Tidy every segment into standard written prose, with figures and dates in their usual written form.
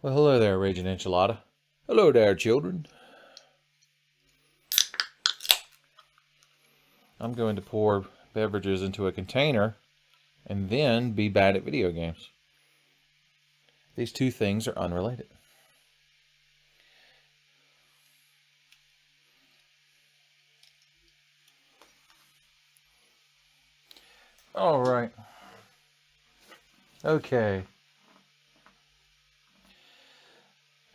Well, hello there, Raging Enchilada. Hello there, children. I'm going to pour beverages into a container and then be bad at video games. These two things are unrelated. All right. Okay.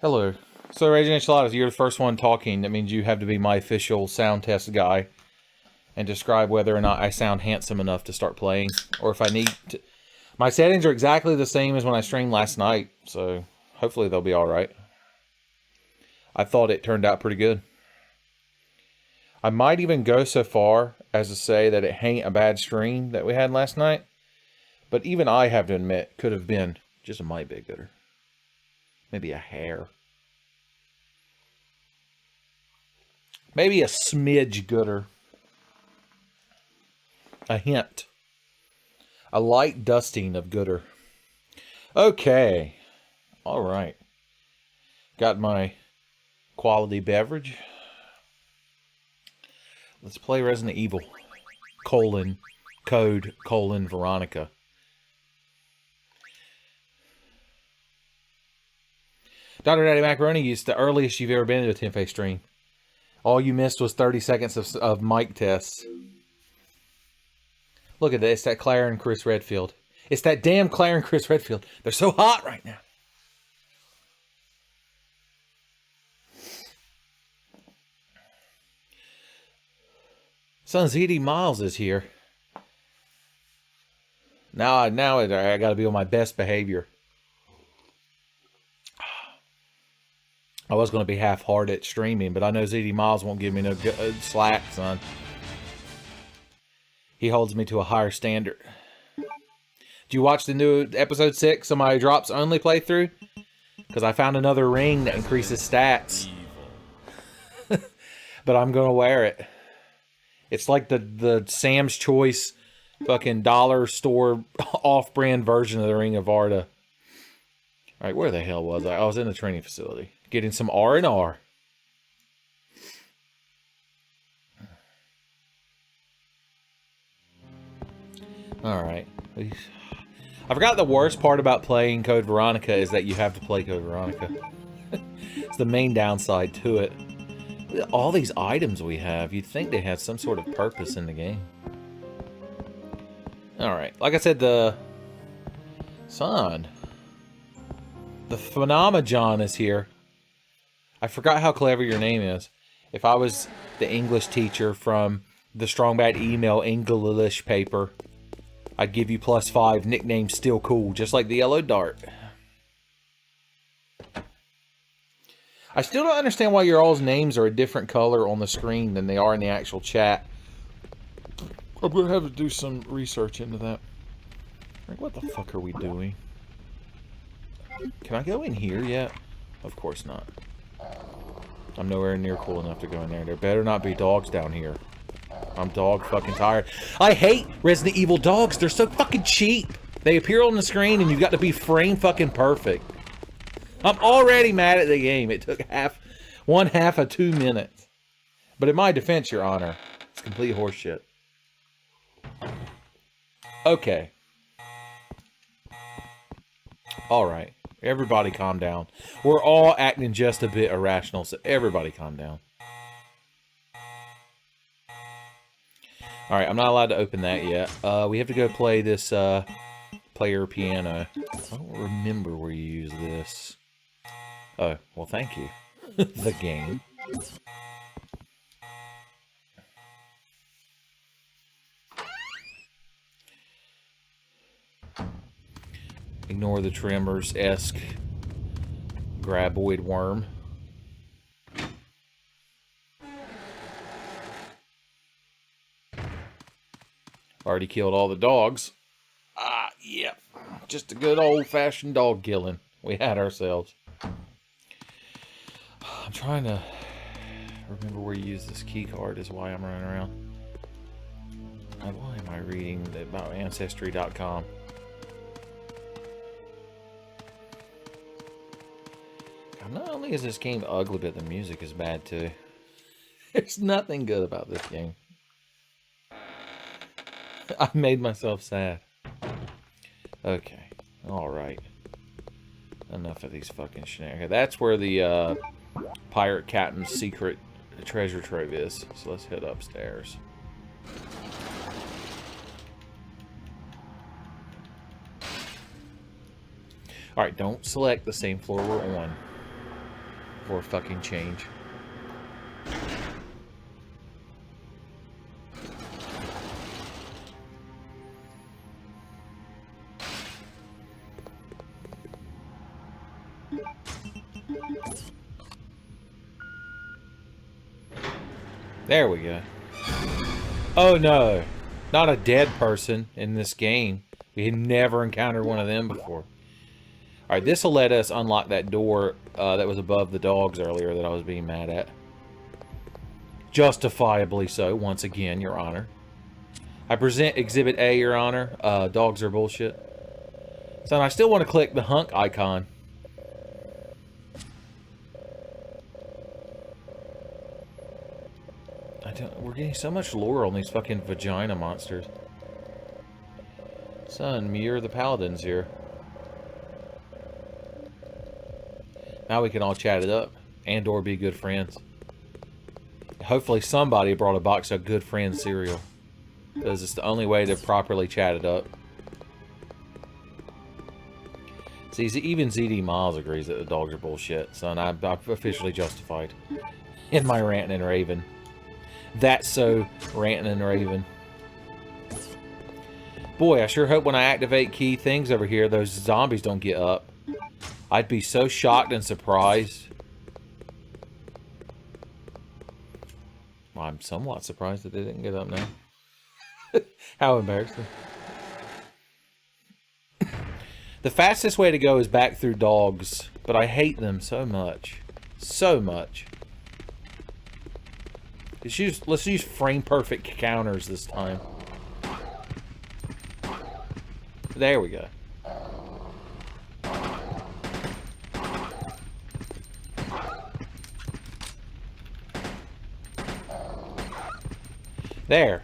Hello. So, Raging Enchiladas, you're the first one talking. That means you have to be my official sound test guy and describe whether or not I sound handsome enough to start playing, or if I need to. My settings are exactly the same as when I streamed last night, so hopefully they'll be all right. I thought it turned out pretty good. I might even go so far as to say that it ain't a bad stream that we had last night, but even I have to admit, could have been just a mite bit gooder. Maybe a hair. Maybe a smidge gooder. A hint. A light dusting of gooder. Okay. All right. Got my quality beverage. Let's play Resident Evil. Code Veronica. Dr. Daddy Macaroni is the earliest you've ever been to a Tenfey stream. All you missed was 30 seconds of mic tests. Look at this, that Claire and Chris Redfield. It's that damn Claire and Chris Redfield. They're so hot right now. Son ZD Miles is here. Now I got to be on my best behavior. I was going to be half-hard at streaming, but I know ZD Miles won't give me no slack, son. He holds me to a higher standard. Did you watch the new episode 6 of my Drops Only playthrough? Because I found another ring that increases stats. But I'm going to wear it. It's like the Sam's Choice fucking dollar store off-brand version of the Ring of Arda. Alright, where the hell was I? I was in the training facility. Getting some R&R. Alright. I forgot the worst part about playing Code Veronica is that you have to play Code Veronica. It's the main downside to it. All these items we have, you'd think they had some sort of purpose in the game. Alright. Like I said, the Phenomenon is here. I forgot how clever your name is. If I was the English teacher from the Strong Bad Email English paper, I'd give you +5. Nickname still cool, just like the Yellow Dart. I still don't understand why your all's names are a different color on the screen than they are in the actual chat. I'm going to have to do some research into that. Like, what the fuck are we doing? Can I go in here yet? Of course not. I'm nowhere near cool enough to go in there. There better not be dogs down here. I'm dog fucking tired. I hate Resident Evil dogs. They're so fucking cheap. They appear on the screen and you've got to be frame fucking perfect. I'm already mad at the game. It took one half of 2 minutes. But in my defense, Your Honor, it's complete horseshit. Okay. Alright. Everybody calm down. We're all acting just a bit irrational, so everybody calm down. Alright, I'm not allowed to open that yet. We have to go play this player piano. I don't remember where you use this. Oh, well thank you. The game. Ignore the Tremors-esque graboid worm. Already killed all the dogs. Ah, yeah. Just a good old-fashioned dog killing we had ourselves. I'm trying to remember where you use this key card is why I'm running around. Why am I reading about Ancestry.com? Not only is this game ugly, but the music is bad too. There's nothing good about this game. I made myself sad. Okay. Alright. Enough of these fucking shenanigans. That's where the pirate captain's secret treasure trove is. So let's head upstairs. Alright, don't select the same floor we're on. Or fucking change. There we go. Oh no, not a dead person in this game. We had never encountered one of them before. Alright, this will let us unlock that door that was above the dogs earlier that I was being mad at. Justifiably so, once again, Your Honor. I present Exhibit A, Your Honor. Dogs are bullshit. So I still want to click the hunk icon. We're getting so much lore on these fucking vagina monsters. Son, Muir the Paladin's here. Now we can all chat it up. And or be good friends. Hopefully somebody brought a box of Good Friends cereal. Because it's the only way to properly chat it up. See, even ZD Miles agrees that the dogs are bullshit. Son, I've officially justified. In my ranting and raving. That's so ranting and raving. Boy, I sure hope when I activate key things over here, those zombies don't get up. I'd be so shocked and surprised. Well, I'm somewhat surprised that they didn't get up now. How embarrassing. The fastest way to go is back through dogs, but I hate them so much. So much. Let's use frame perfect counters this time. There we go. There.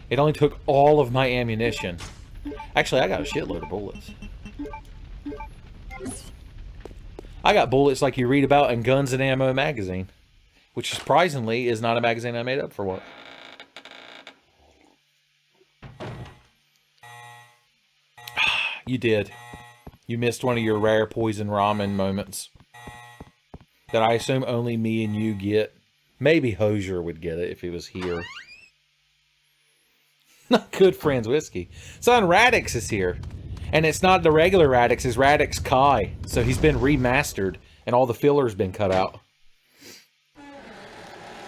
It only took all of my ammunition. Actually, I got a shitload of bullets. I got bullets like you read about in Guns and Ammo magazine. Which, surprisingly, is not a magazine I made up for once. You did. You missed one of your rare poison ramen moments. That I assume only me and you get. Maybe Hosier would get it if he was here. Not Good Friends whiskey. Son, Radix is here. And it's not the regular Radix, it's Radix Kai. So he's been remastered. And all the fillers been cut out.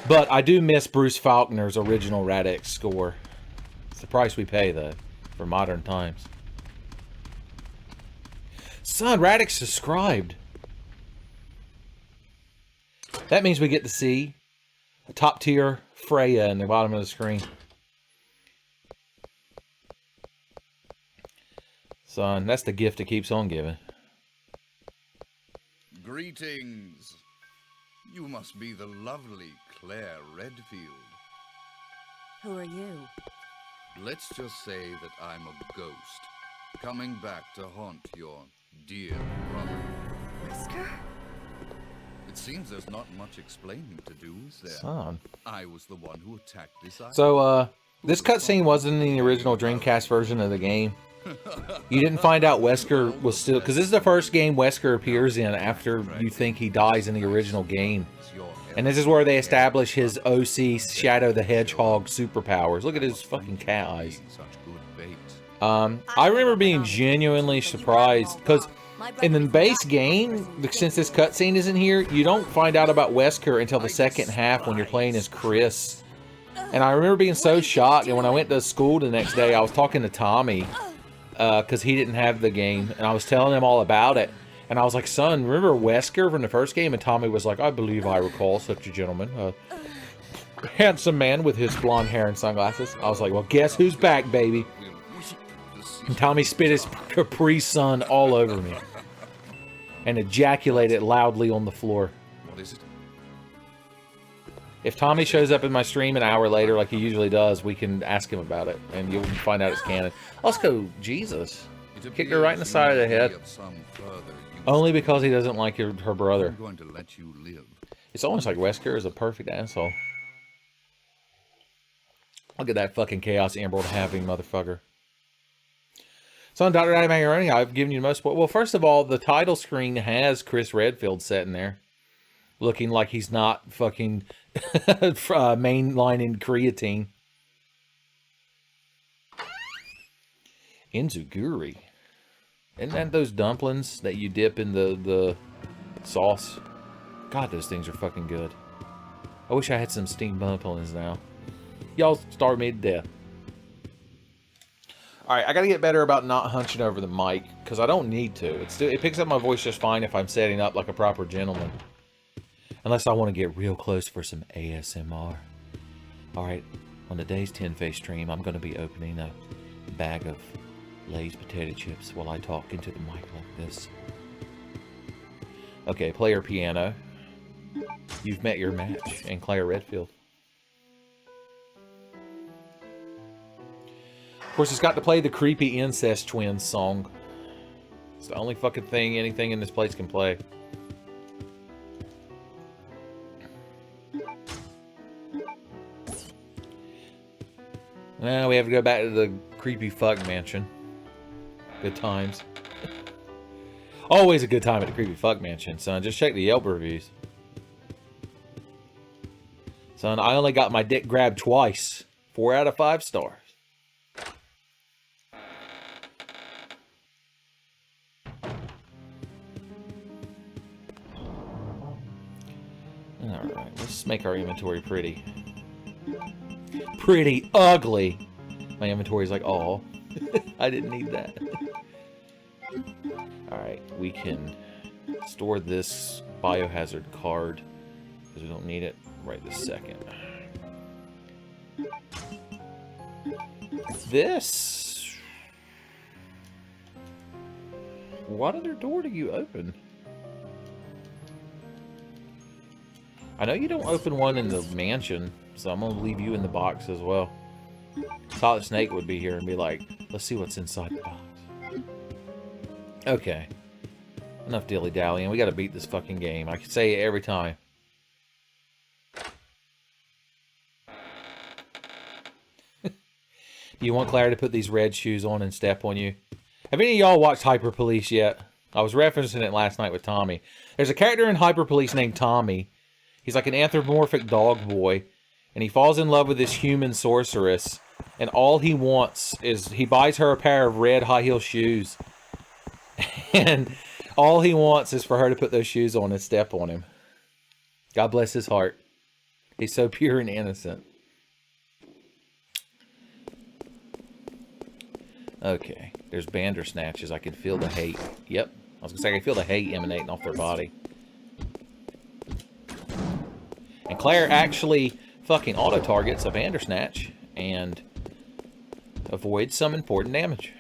But I do miss Bruce Faulkner's original Radix score. It's the price we pay, though, for modern times. Son, Radix subscribed. That means we get to see a top-tier Freya in the bottom of the screen. Son, that's the gift that keeps on giving. Greetings. You must be the lovely Claire Redfield. Who are you? Let's just say that I'm a ghost, coming back to haunt your dear brother. Wesker? It seems there's not much explaining to do, is there? Son. I was the one who attacked this island. So, this cutscene wasn't in the original Dreamcast version of the game. You didn't find out Wesker was still... Because this is the first game Wesker appears in after you think he dies in the original game. And this is where they establish his OC Shadow the Hedgehog superpowers. Look at his fucking cat eyes. I remember being genuinely surprised. Because in the base game, since this cutscene isn't here, you don't find out about Wesker until the second half when you're playing as Chris. And I remember being so shocked. And when I went to school the next day, I was talking to Tommy. Because he didn't have the game, and I was telling him all about it. And I was like, son, remember Wesker from the first game? And Tommy was like, I believe I recall such a gentleman. Handsome man with his blonde hair and sunglasses. I was like, well, guess who's back, baby? And Tommy spit his Capri Sun all over me. and ejaculate it loudly on the floor. What is it? If Tommy shows up in my stream an hour later, like he usually does, we can ask him about it, and you'll find out it's canon. Let's go, Jesus. Kicked her right in the side of the head. Only because he doesn't like her brother. I'm going to let you live. It's almost like Wesker is a perfect asshole. Look at that fucking Chaos Emerald having motherfucker. So, Dr. Daddy Macaroni, I've given you the most... Well, first of all, the title screen has Chris Redfield sitting there. Looking like he's not fucking mainlining creatine. Enzuguri. Isn't that those dumplings that you dip in the sauce? God, those things are fucking good. I wish I had some steamed dumplings now. Y'all starve me to death. Alright, I gotta get better about not hunching over the mic, because I don't need to. It picks up my voice just fine if I'm setting up like a proper gentleman. Unless I want to get real close for some ASMR. Alright, on today's Tenfey stream, I'm going to be opening a bag of Lay's potato chips while I talk into the mic like this. Okay, player piano. You've met your match, and Claire Redfield. Of course, it's got to play the creepy incest twins song. It's the only fucking thing anything in this place can play. Well, we have to go back to the creepy fuck mansion. Good times. Always a good time at the creepy fuck mansion, son. Just check the Yelp reviews. Son, I only got my dick grabbed twice. 4 out of 5 stars. Alright, let's make our inventory pretty. Pretty ugly. My inventory's like, oh, I didn't need that. Alright, we can store this biohazard card because we don't need it right this second. This... What other door do you open? I know you don't open one in the mansion, so I'm going to leave you in the box as well. Solid Snake would be here and be like, let's see what's inside the box. Okay. Enough dilly-dallying. We got to beat this fucking game. I can say it every time. Do you want Claire to put these red shoes on and step on you? Have any of y'all watched Hyper Police yet? I was referencing it last night with Tommy. There's a character in Hyper Police named Tommy. He's like an anthropomorphic dog boy. And he falls in love with this human sorceress. And all he wants is... He buys her a pair of red high-heel shoes. And all he wants is for her to put those shoes on and step on him. God bless his heart. He's so pure and innocent. Okay. There's Bandersnatches. I can feel the hate. Yep. I was going to say, I can feel the hate emanating off their body. And Claire actually fucking auto-targets a Bandersnatch and avoids some important damage.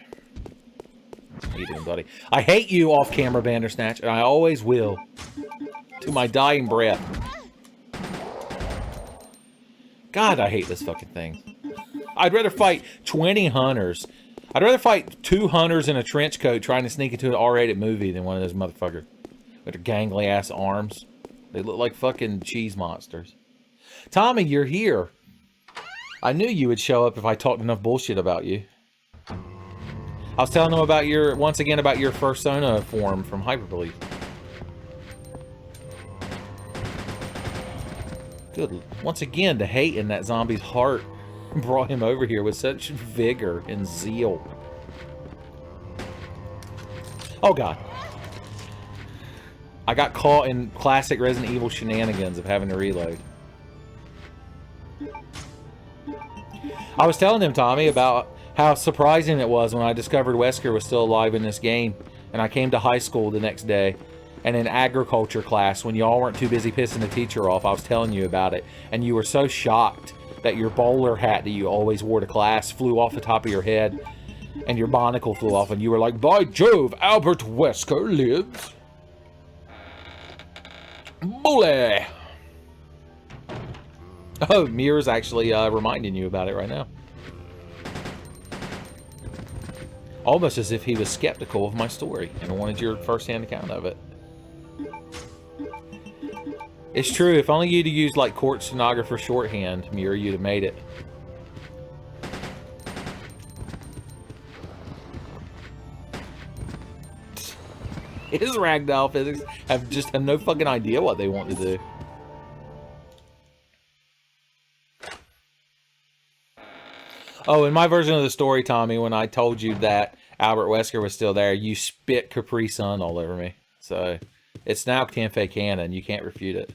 How you doing, buddy? I hate you off-camera, Bandersnatch, and I always will. To my dying breath. God, I hate this fucking thing. I'd rather fight 20 hunters. I'd rather fight 2 hunters in a trench coat trying to sneak into an R-rated movie than one of those motherfuckers with their gangly-ass arms. They look like fucking cheese monsters. Tommy, you're here. I knew you would show up if I talked enough bullshit about you. I was telling them about your, once again, about your Fursona form from Hyperpolice. Good. Once again, the hate in that zombie's heart brought him over here with such vigor and zeal. Oh, God. I got caught in classic Resident Evil shenanigans of having to reload. I was telling him, Tommy, about how surprising it was when I discovered Wesker was still alive in this game. And I came to high school the next day. And in agriculture class, when y'all weren't too busy pissing the teacher off, I was telling you about it. And you were so shocked that your bowler hat that you always wore to class flew off the top of your head. And your monocle flew off. And you were like, by Jove, Albert Wesker lives. Bully! Oh, Mirror's actually reminding you about it right now. Almost as if he was skeptical of my story and wanted your first-hand account of it. It's true, if only you'd used like court stenographer shorthand, Mirror, you'd have made it. His ragdoll physics have no fucking idea what they want to do. Oh, in my version of the story, Tommy, when I told you that Albert Wesker was still there, you spit Capri Sun all over me. So, it's now Tenfey canon. You can't refute it.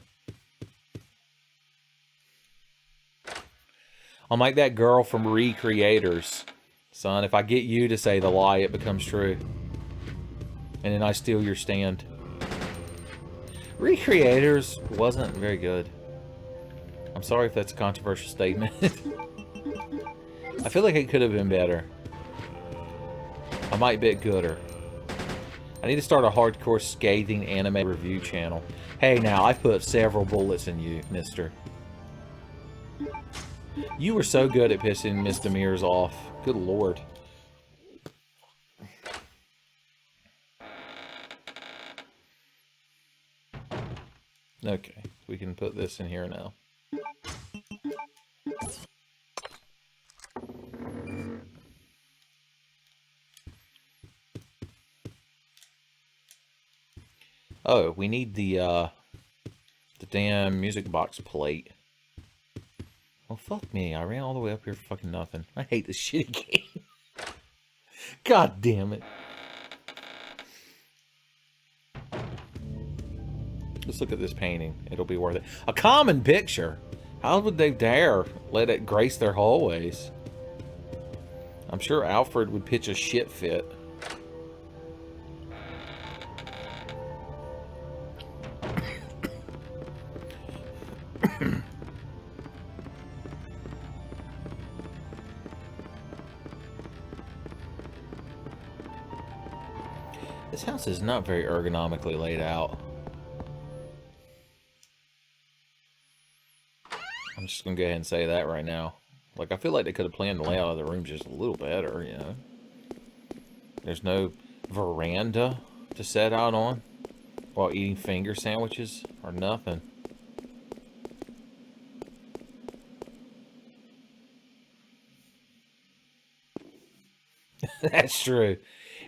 I'm like that girl from Recreators. Son, if I get you to say the lie, it becomes true. And then I steal your stand. Recreators wasn't very good. I'm sorry if that's a controversial statement. I feel like it could have been better. I might be gooder. I need to start a hardcore scathing anime review channel. Hey now, I put several bullets in you, mister. You were so good at pissing Mr. Mears off. Good lord. Okay, we can put this in here now. Oh, we need the damn music box plate. Oh, fuck me. I ran all the way up here for fucking nothing. I hate this shitty game. God damn it. Let's look at this painting. It'll be worth it. A common picture. How would they dare let it grace their hallways? I'm sure Alfred would pitch a shit fit. This house is not very ergonomically laid out. I'm just gonna go ahead and say that right now. Like, I feel like they could have planned the layout of the room just a little better, you know. There's no veranda to set out on while eating finger sandwiches or nothing. That's true.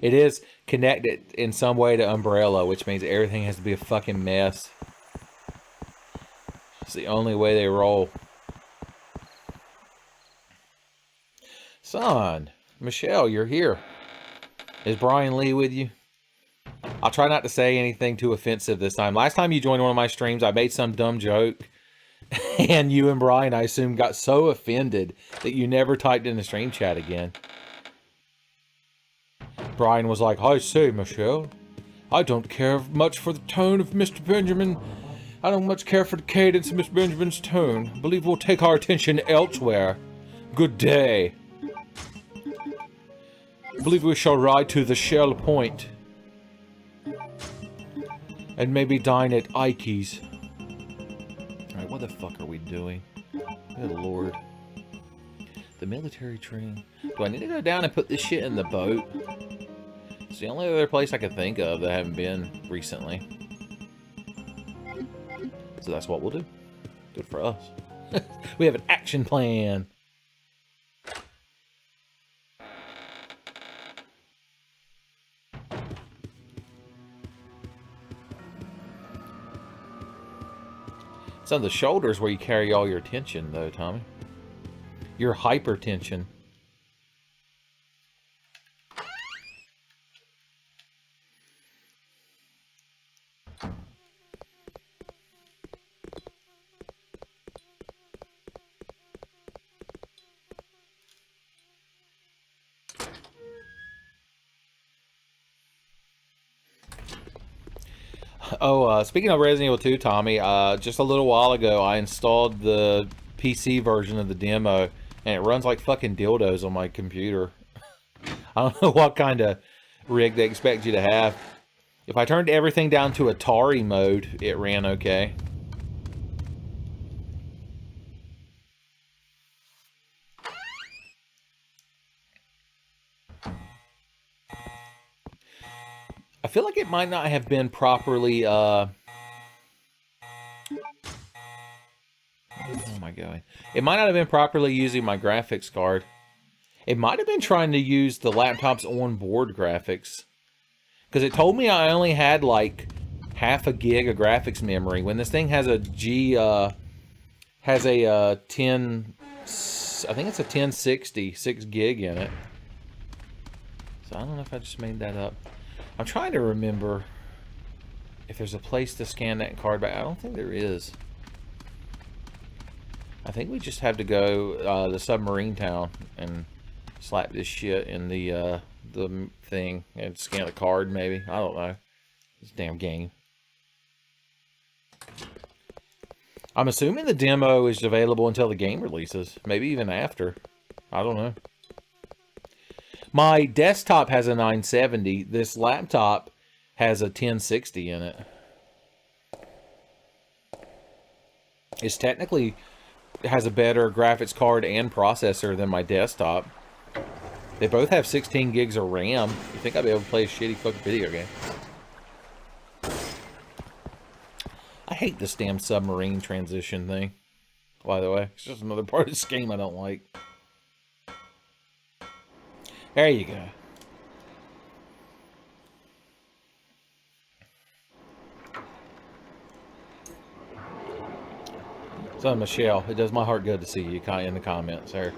It is connected in some way to Umbrella, which means everything has to be a fucking mess. It's the only way they roll. Son, Michelle, you're here. Is Brian Lee with you? I'll try not to say anything too offensive this time. Last time you joined one of my streams, I made some dumb joke. And you and Brian, I assume, got so offended that you never typed in the stream chat again. Brian was like, I say, Michelle, I don't care much for the tone of Mr. Benjamin. I don't much care for the cadence of Mr. Benjamin's tone. I believe we'll take our attention elsewhere. Good day. I believe we shall ride to the Shell Point. And maybe dine at Ike's. Alright, what the fuck are we doing? Good lord. The military training. Do I need to go down and put this shit in the boat? It's the only other place I can think of that I haven't been recently. So that's what we'll do. Good for us. We have an action plan. It's on the shoulders where you carry all your tension, though, Tommy. Your hypertension. Oh, speaking of Resident Evil 2, Tommy, just a little while ago, I installed the PC version of the demo, and it runs like fucking dildos on my computer. I don't know what kind of rig they expect you to have. If I turned everything down to Atari mode, it ran okay. I feel like it might not have been properly, where am I going? It might not have been properly using my graphics card. It might have been trying to use the laptop's onboard graphics. Because it told me I only had like half a gig of graphics memory. When this thing has a 10, I think it's a 1060, 6 gig in it. So I don't know if I just made that up. I'm trying to remember if there's a place to scan that card back. I don't think there is. I think we just have to go to Submarine Town and slap this shit in the thing and scan the card, maybe. I don't know. This damn game. I'm assuming the demo is available until the game releases. Maybe even after. I don't know. My desktop has a 970. This laptop has a 1060 in it. It's technically has a better graphics card and processor than my desktop. They both have 16 gigs of RAM. You think I'd be able to play a shitty fucking video game? I hate this damn submarine transition thing, by the way. It's just another part of this game I don't like. There you go. So, Michelle, it does my heart good to see you in the comments, sir.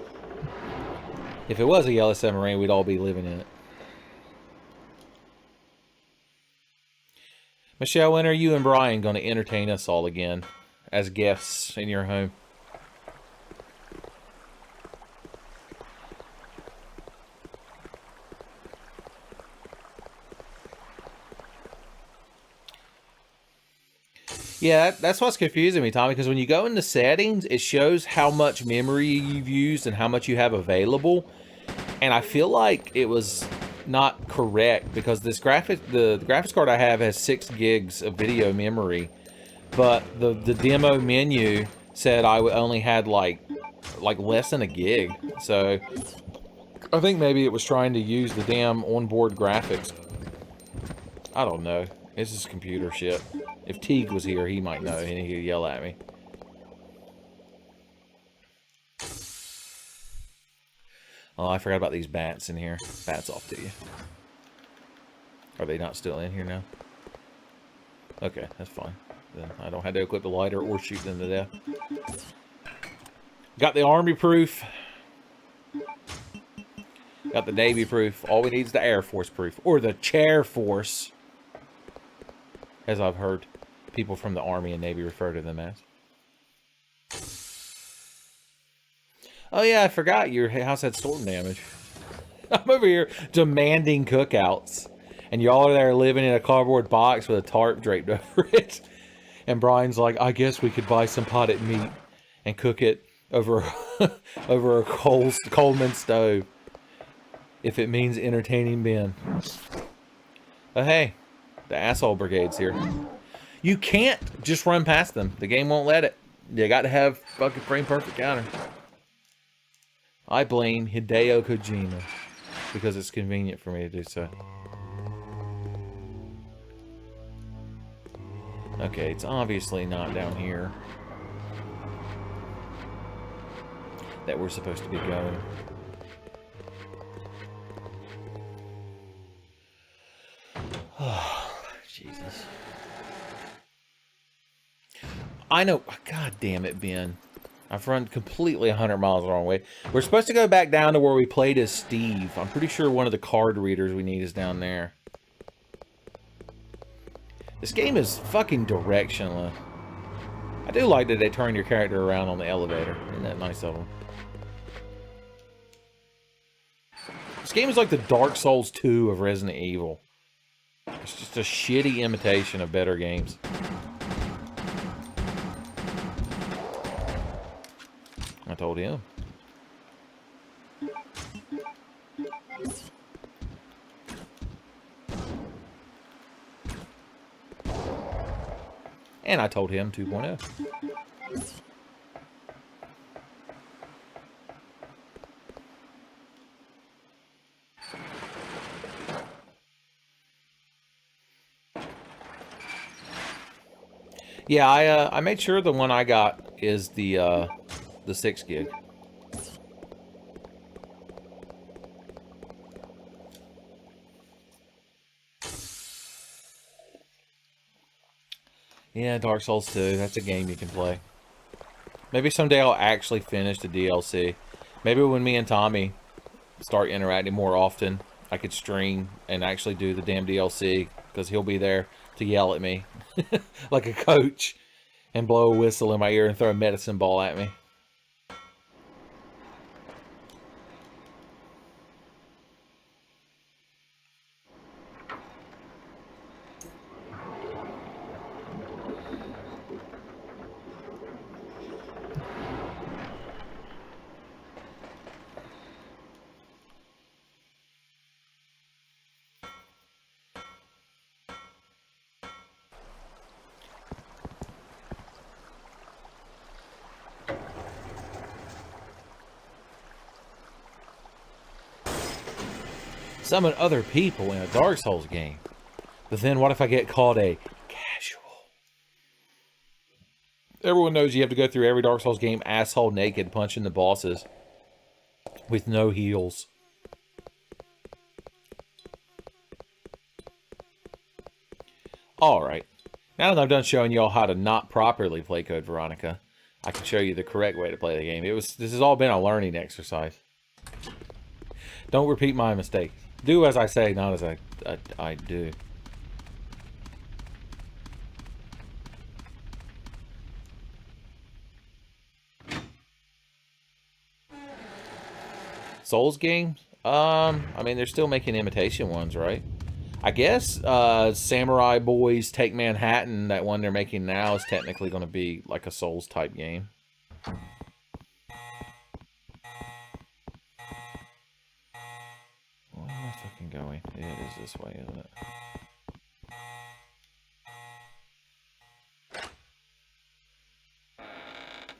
If it was a yellow submarine, we'd all be living in it. Michelle, when are you and Brian going to entertain us all again as guests in your home? Yeah, that's what's confusing me, Tommy, because when you go into settings, it shows how much memory you've used and how much you have available. And I feel like it was not correct because this the graphics card I have has 6 gigs of video memory, but the demo menu said I only had like less than a gig. So I think maybe it was trying to use the damn onboard graphics. I don't know. This is computer shit. If Teague was here, he might know and he'd yell at me. Oh, I forgot about these bats in here. Bats off to you. Are they not still in here now? Okay, that's fine. Then I don't have to equip the lighter or shoot them to death. Got the Army proof. Got the Navy proof. All we need is the Air Force proof. Or the Chair Force. As I've heard people from the Army and Navy refer to them as. Oh yeah, I forgot your house had storm damage. I'm over here demanding cookouts. And y'all are there living in a cardboard box with a tarp draped over it. And Brian's like, I guess we could buy some potted meat and cook it over over a Coleman stove. If it means entertaining Ben. But hey, the asshole brigade's here. You can't just run past them. The game won't let it. You got to have fucking frame perfect counter. I blame Hideo Kojima because it's convenient for me to do so. Okay, it's obviously not down here that we're supposed to be going. Oh, Jesus. I know. God damn it, Ben. I've run completely 100 miles the wrong way. We're supposed to go back down to where we played as Steve. I'm pretty sure one of the card readers we need is down there. This game is fucking directionless. I do like that they turn your character around on the elevator. Isn't that nice of them? This game is like the Dark Souls 2 of Resident Evil. It's just a shitty imitation of better games. I told him. And I told him 2.0. Yeah, I made sure the one I got is the 6 gig. Yeah, Dark Souls 2. That's a game you can play. Maybe someday I'll actually finish the DLC. Maybe when me and Tommy start interacting more often, I could stream and actually do the damn DLC, because he'll be there to yell at me like a coach and blow a whistle in my ear and throw a medicine ball at me. Summon other people in a Dark Souls game. But then what if I get called a casual? Everyone knows you have to go through every Dark Souls game asshole naked punching the bosses with no heals. Alright. Now that I'm done showing y'all how to not properly play Code Veronica, I can show you the correct way to play the game. This has all been a learning exercise. Don't repeat my mistakes. Do as I say, not as I do. Souls games? I mean, they're still making imitation ones, right? I guess Samurai Boys Take Manhattan, that one they're making now, is technically going to be like a Souls type game. Where am I fucking going? It is this way, isn't it?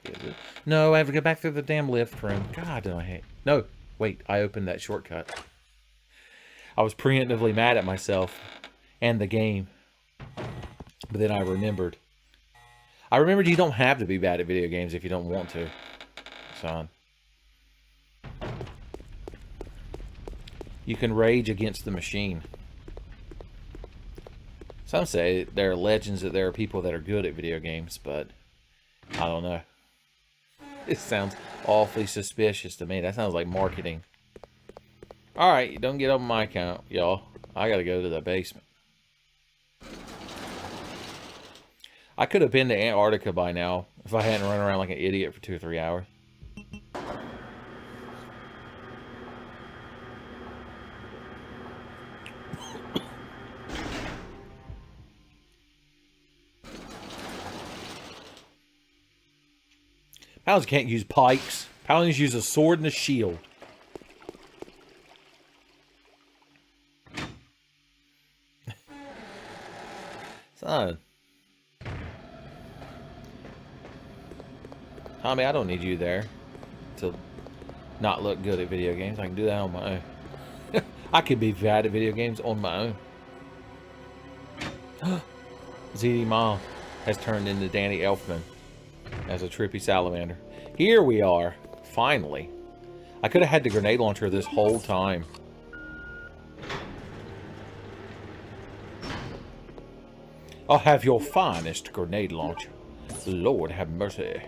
Is it? No, I have to go back through the damn lift room. God, do I hate... No, wait, I opened that shortcut. I was preemptively mad at myself and the game. But then I remembered. I remembered you don't have to be bad at video games if you don't want to. Son. You can rage against the machine. Some say there are legends that there are people that are good at video games, but I don't know. It sounds awfully suspicious to me. That sounds like marketing. Alright, don't get on my account, y'all. I gotta go to the basement. I could have been to Antarctica by now if I hadn't run around like an idiot for 2 or 3 hours. Paladins can't use pikes. Paladins use a sword and a shield. Son. Tommy, I don't need you there to not look good at video games. I can do that on my own. I could be bad at video games on my own. ZD Mom has turned into Danny Elfman as a trippy salamander. Here we are. Finally. I could have had the grenade launcher this whole time. I'll have your finest grenade launcher. Lord have mercy.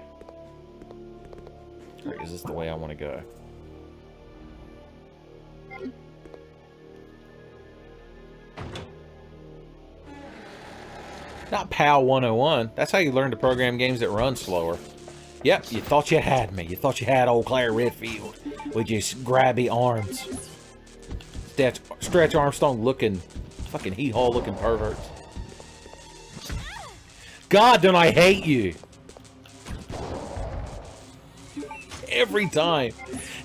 Or is this the way I want to go? Not PAL 101. That's how you learn to program games that run slower. Yep, you thought you had me. You thought you had old Claire Redfield with your grabby arms. Stretch Armstrong looking, fucking hee-haw looking perverts. God, don't I hate you? Every time.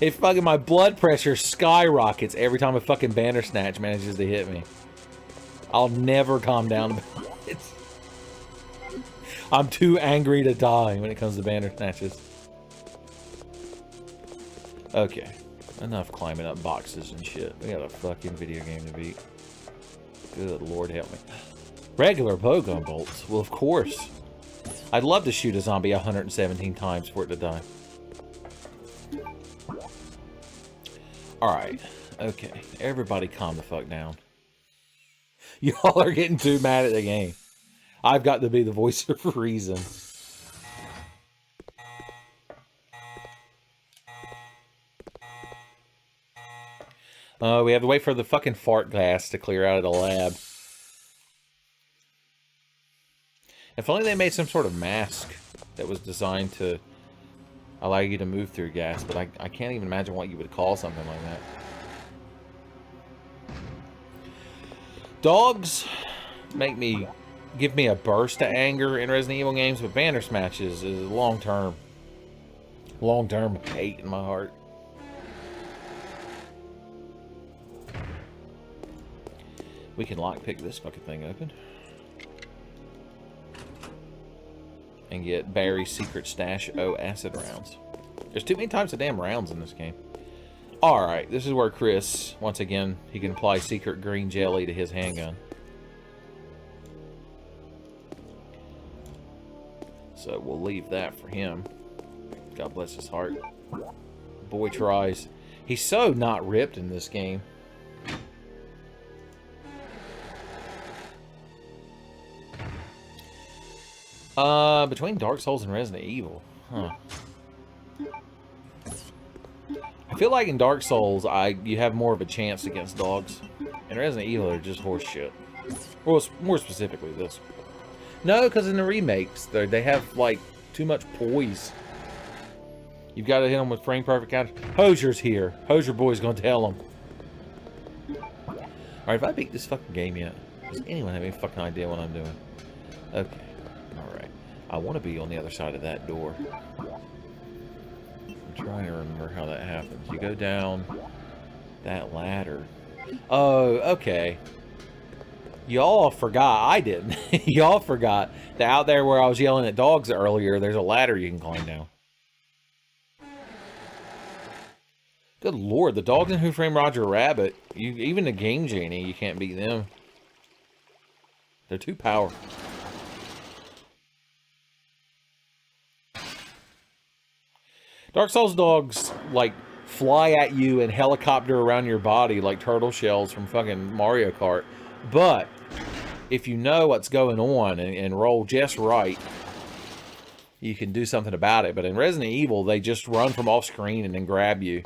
It fucking, my blood pressure skyrockets every time a fucking banner snatch manages to hit me. I'll never calm down about it. I'm too angry to die when it comes to Bandersnatches. Okay. Enough climbing up boxes and shit. We got a fucking video game to beat. Good Lord help me. Regular bowgun bolts? Well, of course. I'd love to shoot a zombie 117 times for it to die. Alright. Okay. Everybody calm the fuck down. Y'all are getting too mad at the game. I've got to be the voice of reason. We have to wait for the fucking fart gas to clear out of the lab. If only they made some sort of mask that was designed to allow you to move through gas, but I can't even imagine what you would call something like that. Dogs give me a burst of anger in Resident Evil games, but Bandersnatches is long-term hate in my heart. We can lockpick this fucking thing open. And get Barry's secret stash acid rounds. There's too many types of damn rounds in this game. Alright, this is where Chris, once again, he can apply secret green jelly to his handgun. So we'll leave that for him. God bless his heart. Boy tries. He's so not ripped in this game. Between Dark Souls and Resident Evil. Huh. I feel like in Dark Souls, you have more of a chance against dogs. In Resident Evil, they're just horse shit. Well, more specifically this. No, because in the remakes, they have, like, too much poise. You've got to hit them with frame perfect counters. Hosier's here. Hosier boy's gonna tell them. Alright, have I beat this fucking game yet? Does anyone have any fucking idea what I'm doing? Okay. Alright. I want to be on the other side of that door. I'm trying to remember how that happens. You go down that ladder. Oh, okay. Y'all forgot. I didn't. Y'all forgot that out there where I was yelling at dogs earlier, there's a ladder you can climb down. Good Lord, the dogs in Who Framed Roger Rabbit, even the Game Genie, you can't beat them. They're too powerful. Dark Souls dogs, like, fly at you and helicopter around your body like turtle shells from fucking Mario Kart. But, if you know what's going on and roll just right, you can do something about it. But in Resident Evil, they just run from off screen and then grab you.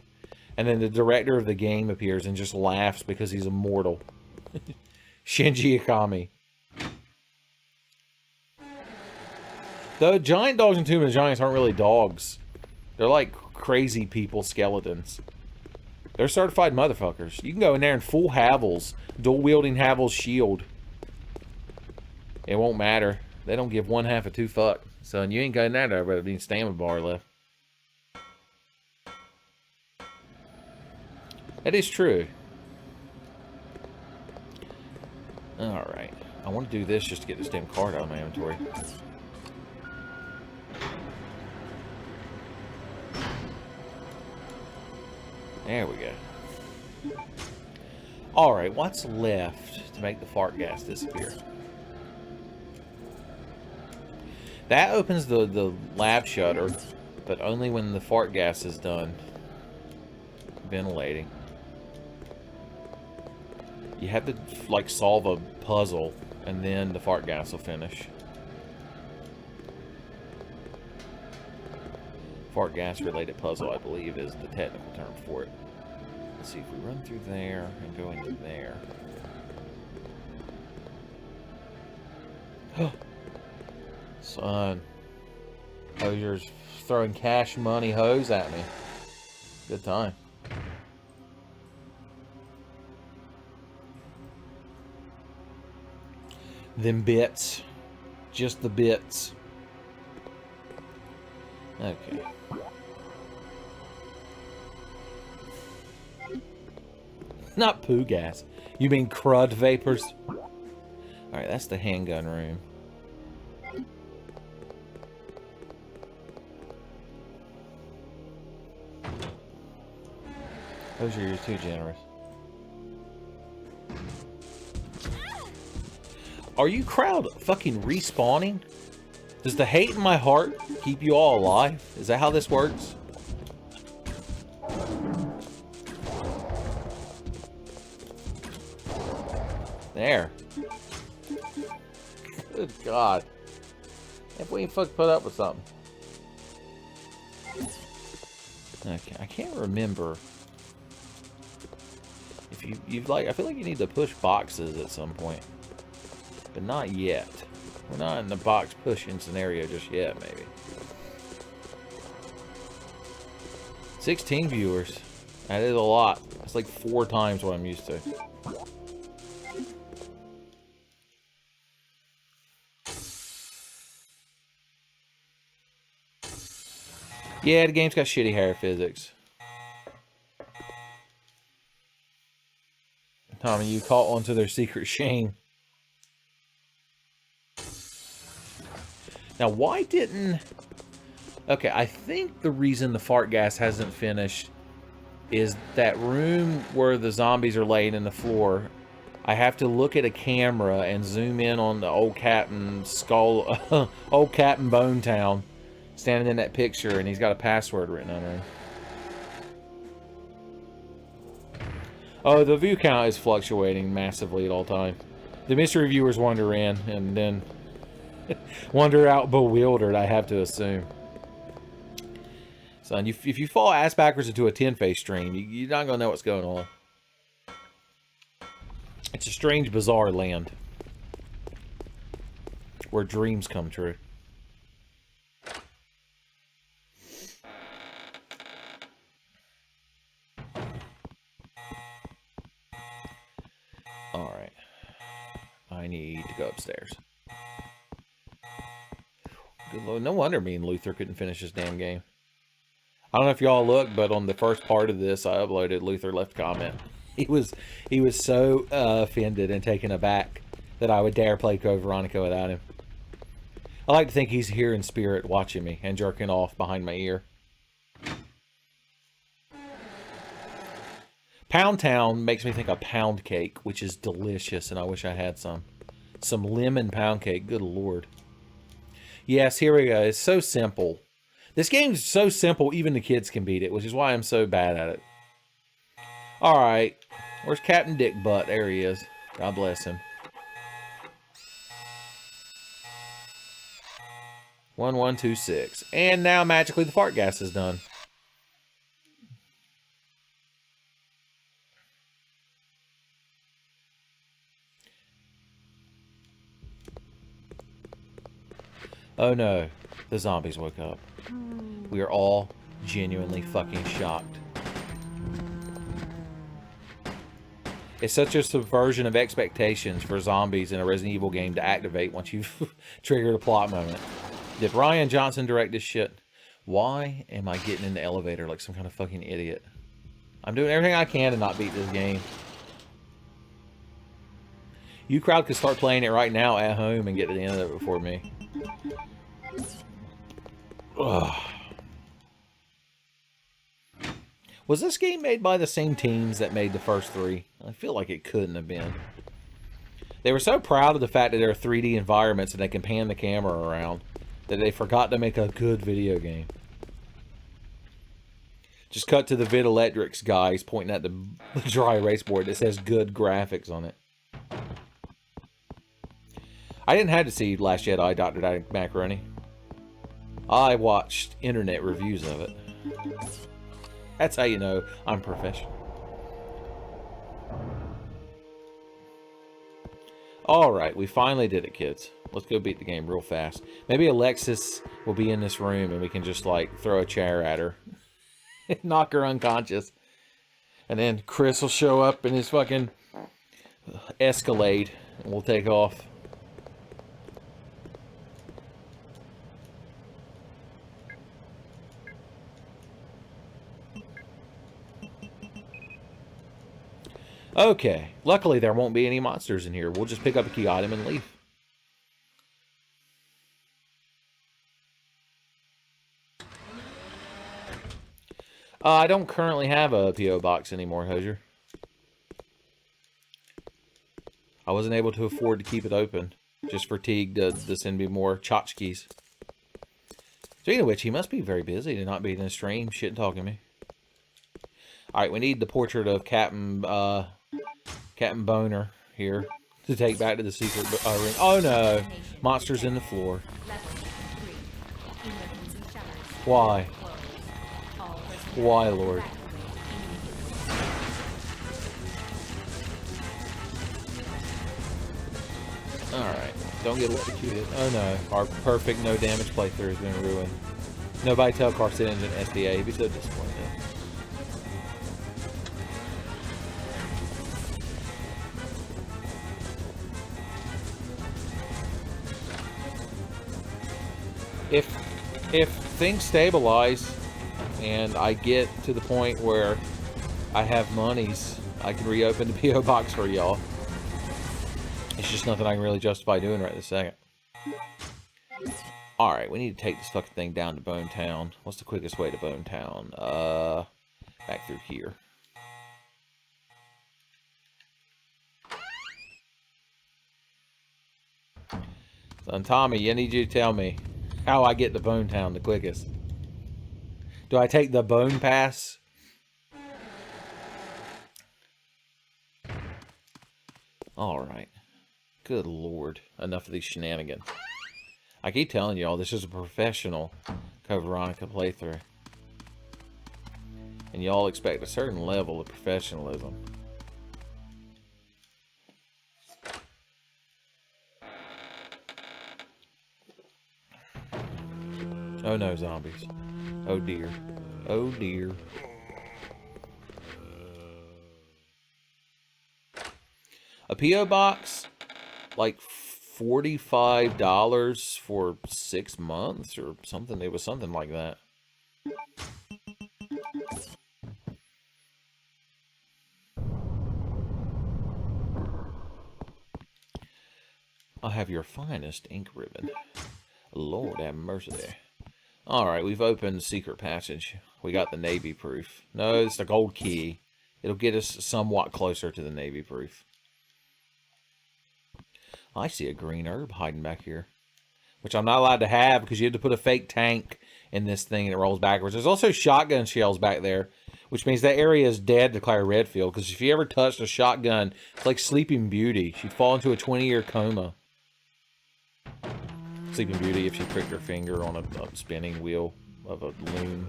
And then the director of the game appears and just laughs because he's immortal. Shinji Ikami. The giant dogs in Tomb of the Giants aren't really dogs. They're like crazy people skeletons. They're certified motherfuckers. You can go in there in full Havels, dual-wielding Havel's shield. It won't matter. They don't give one half a two fuck. So you ain't got that over any stamina bar left. That is true. Alright. I want to do this just to get this damn card out of my inventory. There we go. Alright, what's left to make the fart gas disappear? That opens the lab shutter, but only when the fart gas is done ventilating. You have to, like, solve a puzzle, and then the fart gas will finish. Fart gas related puzzle, I believe, is the technical term for it. Let's see if we run through there and go into there. Son. Hosier's throwing cash money hose at me. Good time. Them bits. Just the bits. Okay. Not poo gas. You mean crud vapors? Alright, that's the handgun room. Those are too generous. Are you crowd fucking respawning? Does the hate in my heart keep you all alive? Is that how this works? There. Good God. If we fuck put up with something. Okay, I can't remember. If you've like, I feel like you need to push boxes at some point. But not yet. We're not in the box pushing scenario just yet, maybe. 16 viewers. That is a lot. That's like 4 times what I'm used to. Yeah, the game's got shitty hair physics. Tommy, you caught onto their secret shame. Now, why didn't... Okay, I think the reason the fart gas hasn't finished is that room where the zombies are laying in the floor. I have to look at a camera and zoom in on the old Captain Skull... old Captain Bonetown standing in that picture, and he's got a password written under him. Oh, the view count is fluctuating massively at all times. The mystery viewers wander in and then wander out bewildered, I have to assume. Son, if you fall ass backwards into a Tenfey stream, you're not going to know what's going on. It's a strange, bizarre land where dreams come true. Alright. I need to go upstairs. Good Lord, no wonder me and Luther couldn't finish this damn game. I don't know if y'all look, but on the first part of this I uploaded, Luther left a comment. He was so offended and taken aback that I would dare play Code Veronica without him. I like to think he's here in spirit watching me and jerking off behind my ear. Pound Town makes me think of pound cake, which is delicious, and I wish I had some. Some lemon pound cake, good Lord. Yes, here we go. It's so simple. This game's so simple, even the kids can beat it, which is why I'm so bad at it. Alright. Where's Captain Dick Butt? There he is. God bless him. 1126. And now, magically, the fart gas is done. Oh no, the zombies woke up. We are all genuinely fucking shocked. It's such a subversion of expectations for zombies in a Resident Evil game to activate once you've triggered a plot moment. Did Rian Johnson direct this shit? Why am I getting in the elevator like some kind of fucking idiot? I'm doing everything I can to not beat this game. You crowd could start playing it right now at home and get to the end of it before me. Ugh. Was this game made by the same teams that made the first 3? I feel like it couldn't have been. They were so proud of the fact that they're 3D environments and they can pan the camera around that they forgot to make a good video game. Just cut to the Vid Electrics guys pointing at the dry erase board that says good graphics on it. I didn't have to see Last Jedi, Dr. Macaroni. I watched internet reviews of it. That's how you know I'm professional. Alright, we finally did it, kids. Let's go beat the game real fast. Maybe Alexis will be in this room and we can just, like, throw a chair at her. Knock her unconscious. And then Chris will show up in his fucking Escalade and we'll take off. Okay, luckily there won't be any monsters in here. We'll just pick up a key item and leave. I don't currently have a P.O. box anymore, Hosier. I wasn't able to afford to keep it open. Just for Teague to send me more tchotchkes. Speaking of which, he must be very busy to not be in a stream shit talking me. Alright, we need the portrait of Captain Boner here to take back to the secret ring. Oh no! Monsters in the floor. Why? Why, Lord? Alright, don't get electrocuted. Oh no, our perfect no damage playthrough has been ruined. Nobody tell Carcinogen SDA, he'd be so disappointed. If things stabilize and I get to the point where I have monies, I can reopen the P.O. box for y'all. It's just nothing I can really justify doing right this second. Alright, we need to take this fucking thing down to Bone Town. What's the quickest way to Bone Town? Back through here. Son Tommy, I need you to tell me how I get to Bone Town the quickest. Do I take the Bone Pass? Alright. Good lord. Enough of these shenanigans. I keep telling y'all, this is a professional Veronica playthrough. And y'all expect a certain level of professionalism. Oh no, zombies. Oh dear. Oh dear. A P.O. box? Like $45 for 6 months or something. It was something like that. I'll have your finest ink ribbon. Lord have mercy. Alright, we've opened the secret passage. We got the navy proof. No, it's the gold key. It'll get us somewhat closer to the navy proof. I see a green herb hiding back here. Which I'm not allowed to have because you have to put a fake tank in this thing and it rolls backwards. There's also shotgun shells back there. Which means that area is dead to Claire Redfield. Because if you ever touched a shotgun, it's like Sleeping Beauty. She'd fall into a 20-year coma. Sleeping Beauty if she pricked her finger on a spinning wheel of a loom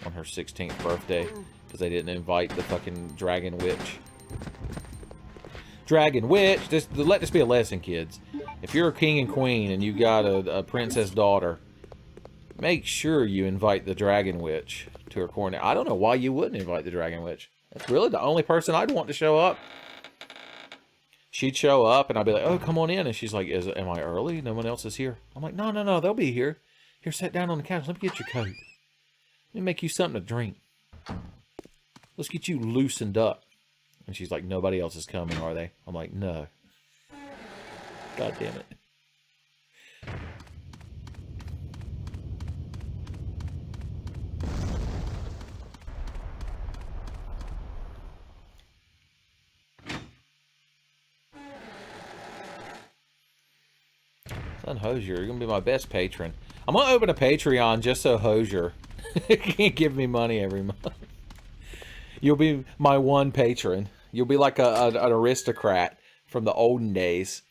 on her 16th birthday. Because they didn't invite the fucking Dragon Witch. Dragon Witch! Let this be a lesson, kids. If you're a king and queen and you got a princess daughter, make sure you invite the Dragon Witch to her corner. I don't know why you wouldn't invite the Dragon Witch. That's really the only person I'd want to show up. She'd show up and I'd be like, oh, come on in. And she's like, am I early? No one else is here. I'm like, no, they'll be here. Here, sit down on the couch. Let me get your coat. Let me make you something to drink. Let's get you loosened up. And she's like, nobody else is coming, are they? I'm like, no. God damn it. Son Hosier, you're going to be my best patron. I'm going to open a Patreon just so Hosier can't give me money every month. You'll be my one patron. You'll be like an aristocrat from the olden days.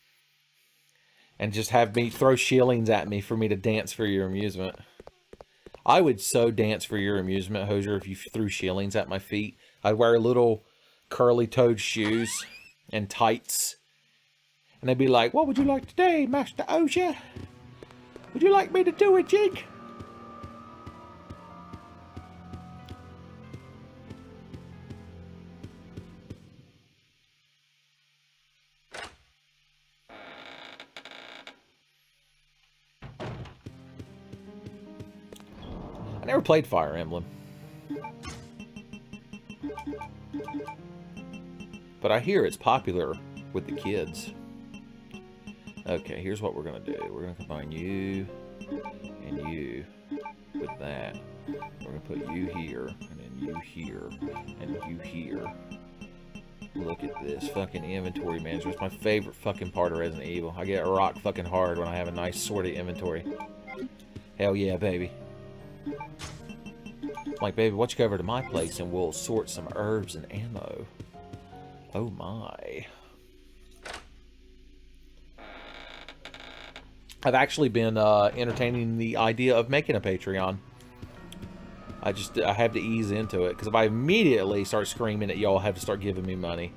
And just have me throw shillings at me for me to dance for your amusement. I would so dance for your amusement, Hosier, if you threw shillings at my feet. I'd wear little curly-toed shoes and tights. And they'd be like, what would you like today, Master Hosier? Would you like me to do a jig? I never played Fire Emblem. But I hear it's popular with the kids. Okay, here's what we're gonna do. We're gonna combine you and you with that. We're gonna put you here, and then you here, and you here. Look at this fucking inventory management. It's my favorite fucking part of Resident Evil. I get rock fucking hard when I have a nice sorted inventory. Hell yeah, baby. Like, baby, why don't you go over to my place and we'll sort some herbs and ammo. Oh my. I've actually been entertaining the idea of making a Patreon. I have to ease into it, because if I immediately start screaming at y'all have to start giving me money,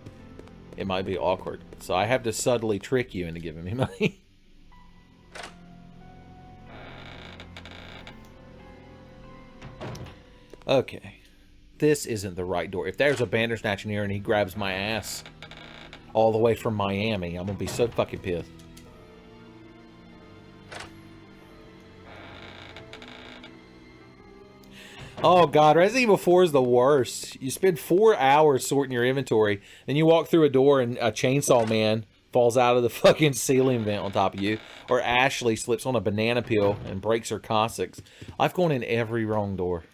it might be awkward. So I have to subtly trick you into giving me money. Okay. This isn't the right door. If there's a Bandersnatch in here and he grabs my ass all the way from Miami, I'm gonna be so fucking pissed. Oh god, Resident Evil 4 is the worst. You spend 4 hours sorting your inventory, then you walk through a door and a chainsaw man falls out of the fucking ceiling vent on top of you, or Ashley slips on a banana peel and breaks her coccyx. I've gone in every wrong door.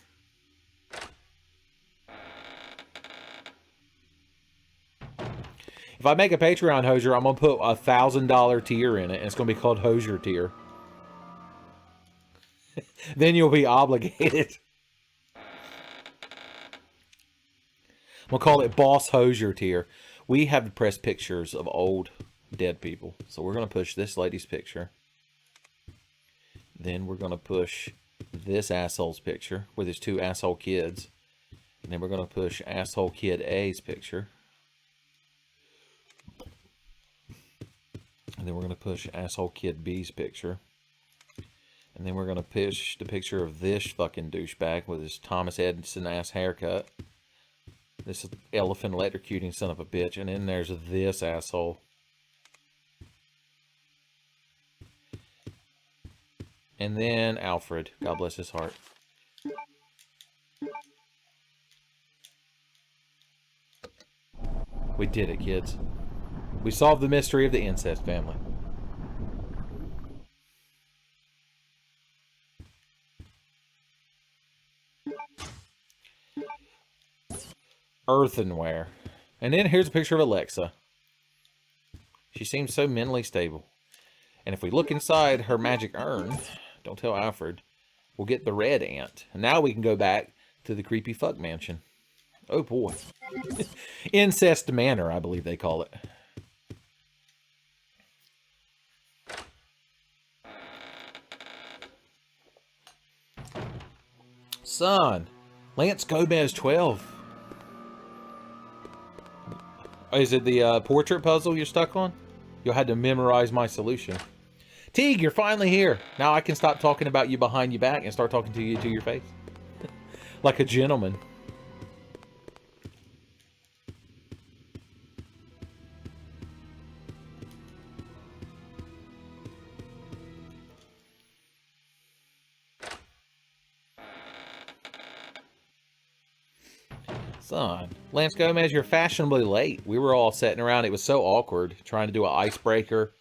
If I make a Patreon Hosier, I'm gonna put a $1,000 tier in it, and it's gonna be called Hosier tier. Then you'll be obligated. We'll call it Boss Hosier tier. We have to press pictures of old dead people. So we're going to push this lady's picture. Then we're going to push this asshole's picture with his 2 asshole kids. And then we're going to push asshole kid A's picture. And then we're going to push asshole kid B's picture. And then we're going to push the picture of this fucking douchebag with his Thomas Edison ass haircut. This elephant electrocuting son of a bitch. And then there's this asshole. And then Alfred. God bless his heart. We did it, kids. We solved the mystery of the incest family. Earthenware. And then here's a picture of Alexa. She seems so mentally stable. And if we look inside her magic urn, don't tell Alfred, we'll get the red ant. And now we can go back to the creepy fuck mansion. Oh boy. Incest Manor, I believe they call it. Son, Lance Gomez 12. Is it the portrait puzzle you're stuck on? You'll have to memorize my solution. Teague, you're finally here. Now I can stop talking about you behind your back and start talking to you to your face. Like a gentleman. Son, Lance Gomez, you're fashionably late. We were all sitting around. It was so awkward trying to do an icebreaker,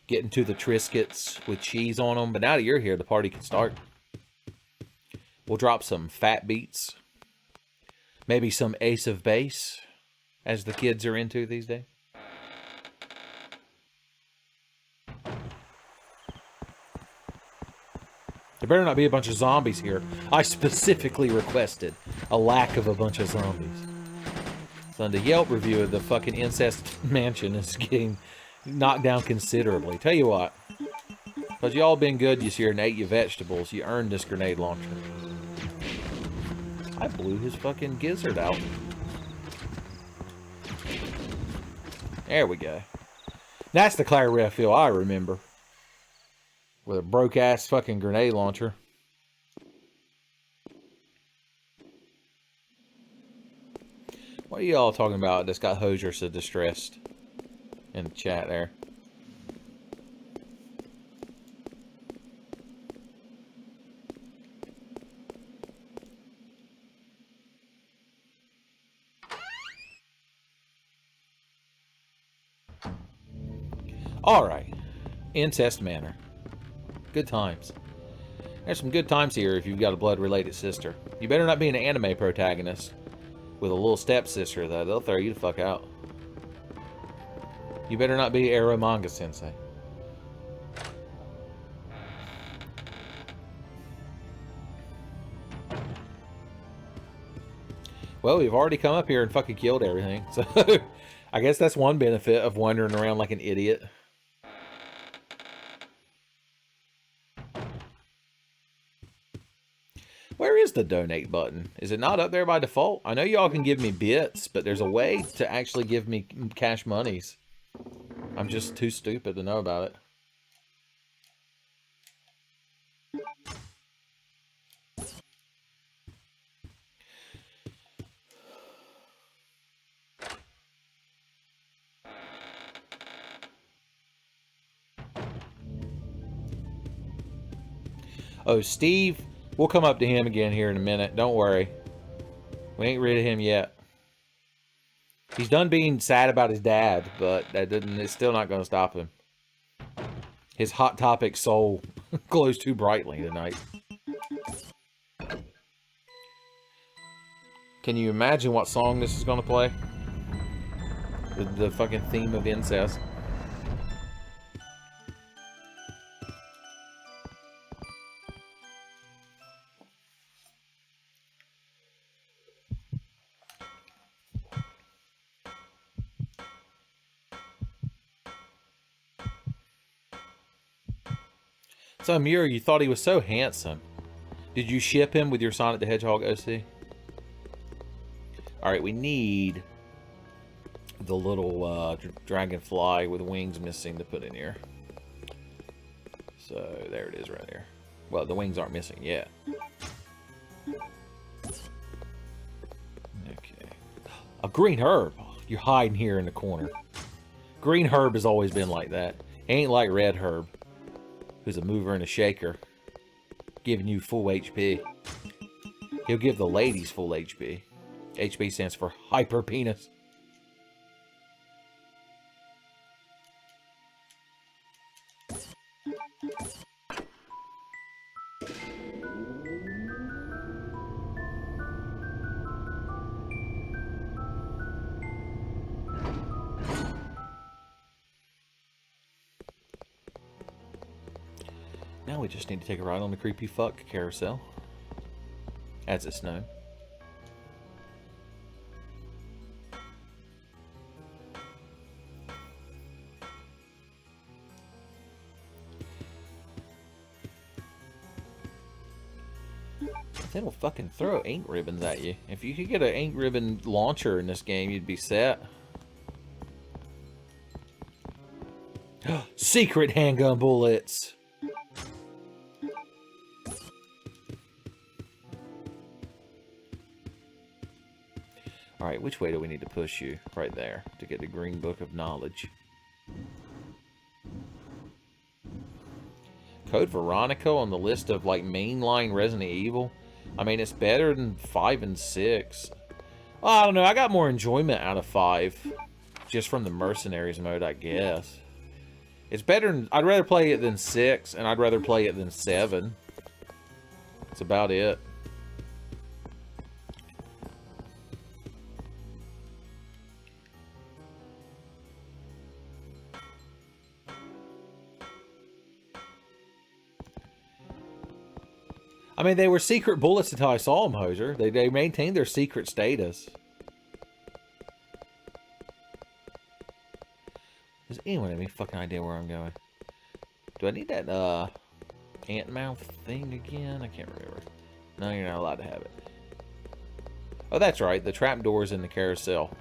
getting to the Triscuits with cheese on them. But now that you're here, the party can start. We'll drop some fat beats. Maybe some Ace of Base, as the kids are into these days. There better not be a bunch of zombies here. I specifically requested a lack of a bunch of zombies. So the Yelp review of the fucking incest mansion is getting knocked down considerably. Tell you what, because y'all been good this year and ate your vegetables, you earned this grenade launcher. I blew his fucking gizzard out. There we go. That's the Clary feel I remember. With a broke-ass fucking grenade launcher. What are y'all talking about that's got Hosier so distressed in the chat there? Alright. Incest manor. Good times. There's some good times here if you've got a blood-related sister. You better not be an anime protagonist with a little stepsister, though. They'll throw you the fuck out. You better not be Ero Manga Sensei. Well, we've already come up here and fucking killed everything. So, I guess that's one benefit of wandering around like an idiot. Where is the donate button? Is it not up there by default? I know y'all can give me bits, but there's a way to actually give me cash monies. I'm just too stupid to know about it. Oh, Steve, we'll come up to him again here in a minute. Don't worry. We ain't rid of him yet. He's done being sad about his dad, but it's still not going to stop him. His Hot Topic soul glows too brightly tonight. Can you imagine what song this is going to play? The fucking theme of incest. So, Muir, you thought he was so handsome. Did you ship him with your Sonic the Hedgehog OC? Alright, we need the little dragonfly with wings missing to put in here. So, there it is right there. Well, the wings aren't missing yet. Okay. A green herb. You're hiding here in the corner. Green herb has always been like that. Ain't like red herb, who's a mover and a shaker, giving you full HP. He'll give the ladies full HP. HP stands for hyper penis. Now we just need to take a ride on the creepy fuck carousel, as it's known. They don't fucking throw ink ribbons at you. If you could get an ink ribbon launcher in this game, you'd be set. Secret handgun bullets! Alright, which way do we need to push you? Right there, to get the Green Book of Knowledge. Code Veronica on the list of, like, mainline Resident Evil. I mean, it's better than 5 and 6. Well, I don't know, I got more enjoyment out of 5. Just from the Mercenaries mode, I guess. It's better than... I'd rather play it than 6, and I'd rather play it than 7. That's about it. I mean, they were secret bullets until I saw them, Hoser. They maintained their secret status. Does anyone have any fucking idea where I'm going? Do I need that, ant mouth thing again? I can't remember. No, you're not allowed to have it. Oh, that's right. The trapdoor's in the carousel.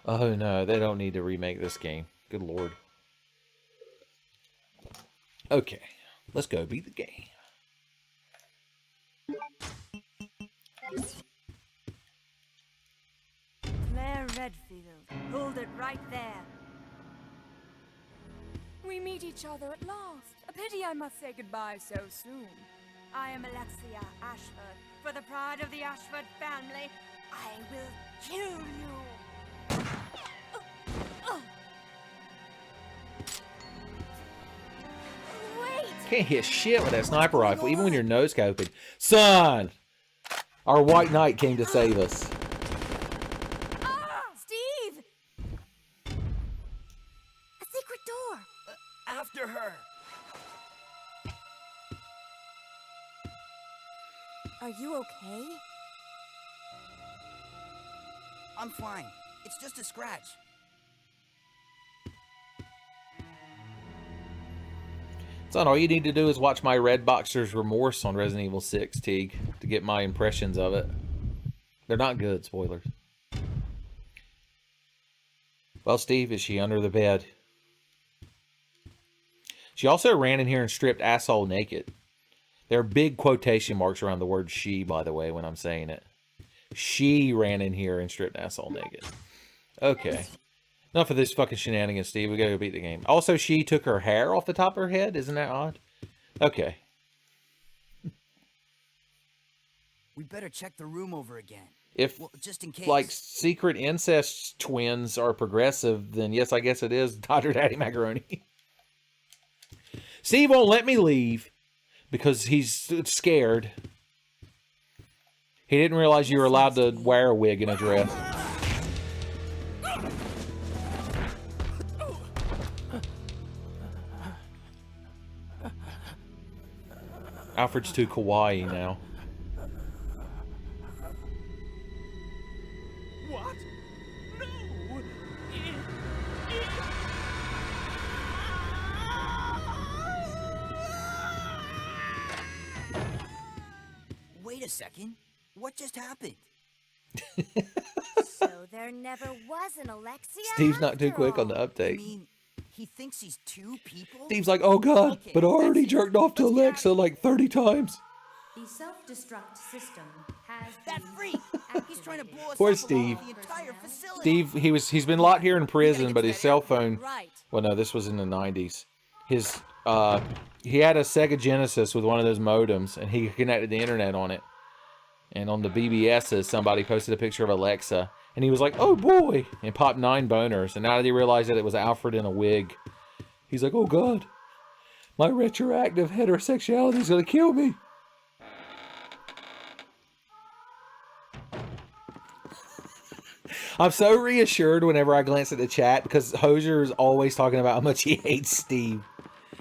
Oh, no. They don't need to remake this game. Good lord. Okay, let's go beat the game. Claire Redfield, hold it right there. We meet each other at last. A pity I must say goodbye so soon. I am Alexia Ashford. For the pride of the Ashford family, I will kill you. can't hit shit with that sniper rifle, even when you're no-scoping. Son! Our white knight came to save us. Steve! A secret door! After her. Are you okay? I'm fine. It's just a scratch. Son, all you need to do is watch my Red Boxer's Remorse on Resident Evil 6, Teague, to get my impressions of it. They're not good, spoilers. Well, Steve, is she under the bed? She also ran in here and stripped asshole naked. There are big quotation marks around the word she, by the way, when I'm saying it. She ran in here and stripped asshole naked. Okay. Enough of this fucking shenanigans, Steve. We gotta go beat the game. Also, she took her hair off the top of her head. Isn't that odd? Okay. We better check the room over again. If, Well, just in case. like, secret incest twins are progressive, then yes, I guess it is Dodger Daddy Macaroni. Steve won't let me leave because he's scared. He didn't realize you were allowed to wear a wig and a dress. Alfred's too kawaii now. What? No! Wait a second. What just happened? So there never was an Alexia. Steve's not too after quick on the all. I update. mean, he thinks he's two people? Steve's like, oh god, Okay, but I already that's it. jerked off to Let's get out of Alexa like 30 times. The self-destruct system has That been freak! He's trying to blow us Poor up along Steve. with the entire facility. Steve, he's been locked here in prison, get but to his that cell airport, phone, Right. well no, this was in the 90s. His, he had a Sega Genesis with one of those modems, and he connected the internet on it. And on the BBS's, somebody posted a picture of Alexa, and he was like, oh boy, and popped 9 boners. And now that he realized that it was Alfred in a wig, he's like, oh god, my retroactive heterosexuality is gonna kill me. I'm so reassured whenever I glance at the chat because Hosier is always talking about how much he hates Steve.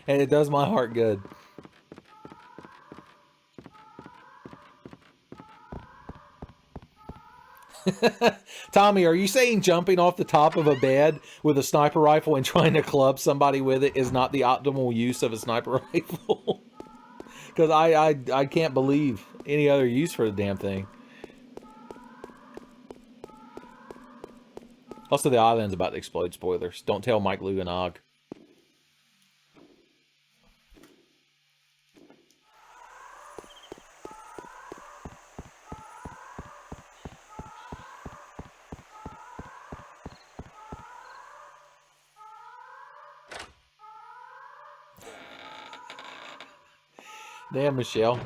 And it does my heart good. Tommy, are you saying jumping off the top of a bed with a sniper rifle and trying to club somebody with it is not the optimal use of a sniper rifle? Because I can't believe any other use for the damn thing. Also, the island's about to explode. Spoilers. Don't tell Mike Luganog. Damn, Michelle.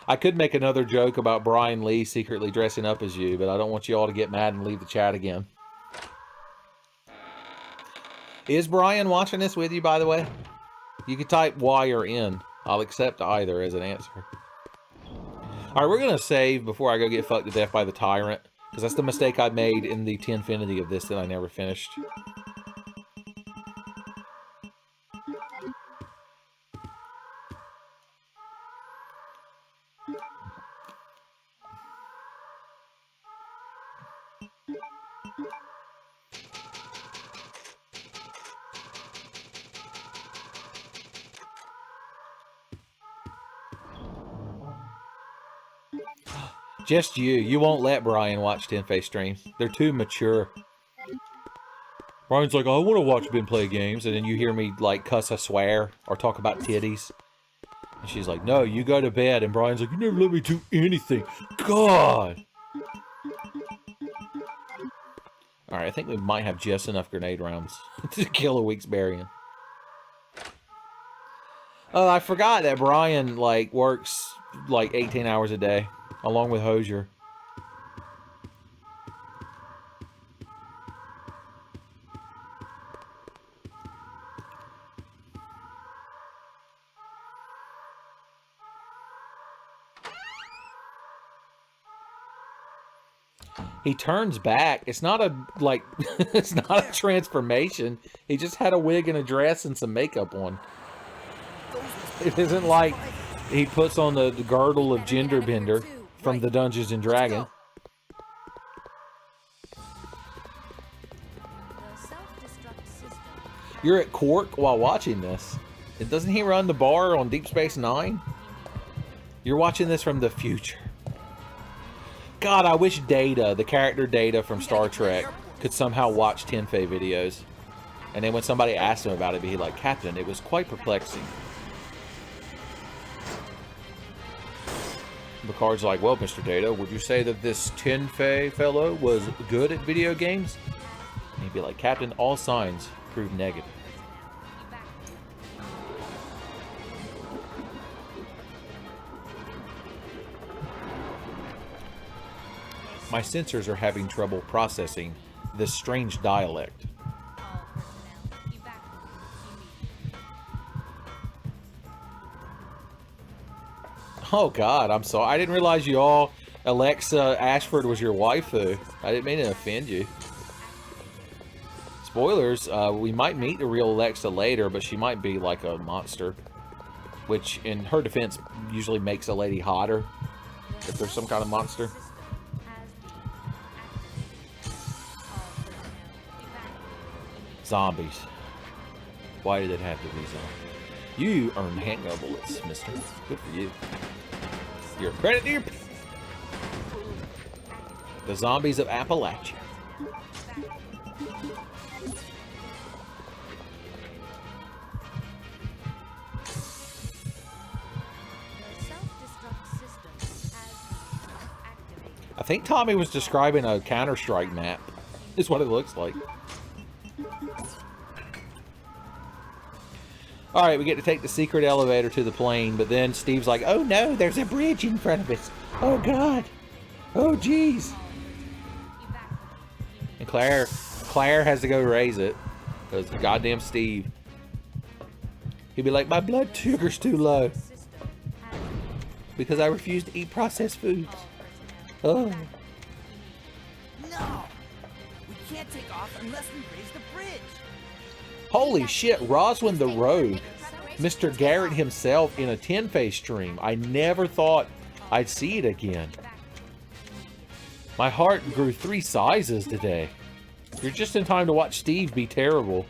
I could make another joke about Brian Lee secretly dressing up as you, but I don't want you all to get mad and leave the chat again. Is Brian watching this with you, by the way? You can type Y or N. I'll accept either as an answer. Alright, we're going to save before I go get fucked to death by the Tyrant, because that's the mistake I made in the Tenfinity of this that I never finished. Just you. You won't let Brian watch Tenfey streams. They're too mature. Brian's like, I want to watch Ben play games, and then you hear me, like, cuss a swear or talk about titties. And she's like, no, you go to bed. And Brian's like, you never let me do anything. God! Alright, I think we might have just enough grenade rounds to kill a week's burying. Oh, I forgot that Brian, like, works, like, 18 hours a day. Along with Hosier. He turns back. It's not a, like, it's not a transformation. He just had a wig and a dress and some makeup on. It isn't like he puts on the girdle of Gender Bender from the Dungeons and Dragons. You're at Cork while watching this. Doesn't he run the bar on Deep Space Nine? You're watching this from the future. God, I wish Data, the character Data from Star Trek, could somehow watch Tenfey videos. And then when somebody asked him about it, he'd be like, Captain, it was quite perplexing. Picard's like, well, Mr. Data, would you say that this Tenfey fellow was good at video games? And he'd be like, Captain, all signs prove negative. My sensors are having trouble processing this strange dialect. Oh God, I'm sorry. I didn't realize you all, Alexa Ashford was your waifu. I didn't mean to offend you. Spoilers, we might meet the real Alexa later, but she might be like a monster. Which, in her defense, usually makes a lady hotter. If there's some kind of monster. Zombies. Why did it have to be zombies? You earned hangover bullets, mister. Good for you. You're a credit to your... The zombies of Appalachia. I think Tommy was describing a Counter-Strike map. Is what it looks like. Alright, we get to take the secret elevator to the plane, but then Steve's like, oh no, there's a bridge in front of us. Oh God. Oh jeez. And Claire has to go raise it. Because goddamn Steve. He'd be like, my blood sugar's too low. Because I refuse to eat processed foods. Oh. No! We can't take off unless we raise the bridge! Holy shit, Roswin the Rogue. Mr. Garrett himself in a Tenfey stream. I never thought I'd see it again. My heart grew 3 sizes today. You're just in time to watch Steve be terrible.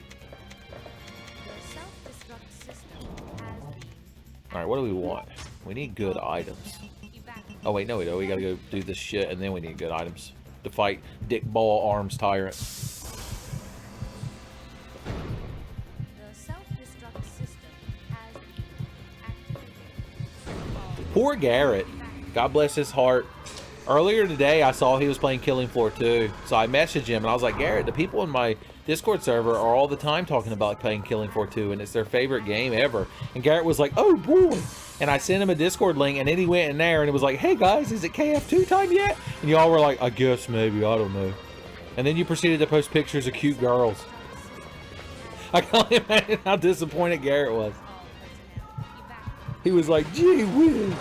Alright, what do we want? We need good items. Oh wait, no we don't. We gotta go do this shit and then we need good items. To fight Dick Ball Arms Tyrant. Poor Garrett. God bless his heart. Earlier today, I saw he was playing Killing Floor 2. So I messaged him and I was like, Garrett, the people in my Discord server are all the time talking about playing Killing Floor 2 and it's their favorite game ever. And Garrett was like, oh boy. And I sent him a Discord link and then he went in there and it was like, hey guys, is it KF2 time yet? And y'all were like, I guess maybe, I don't know. And then you proceeded to post pictures of cute girls. I can't imagine how disappointed Garrett was. He was like, gee whiz.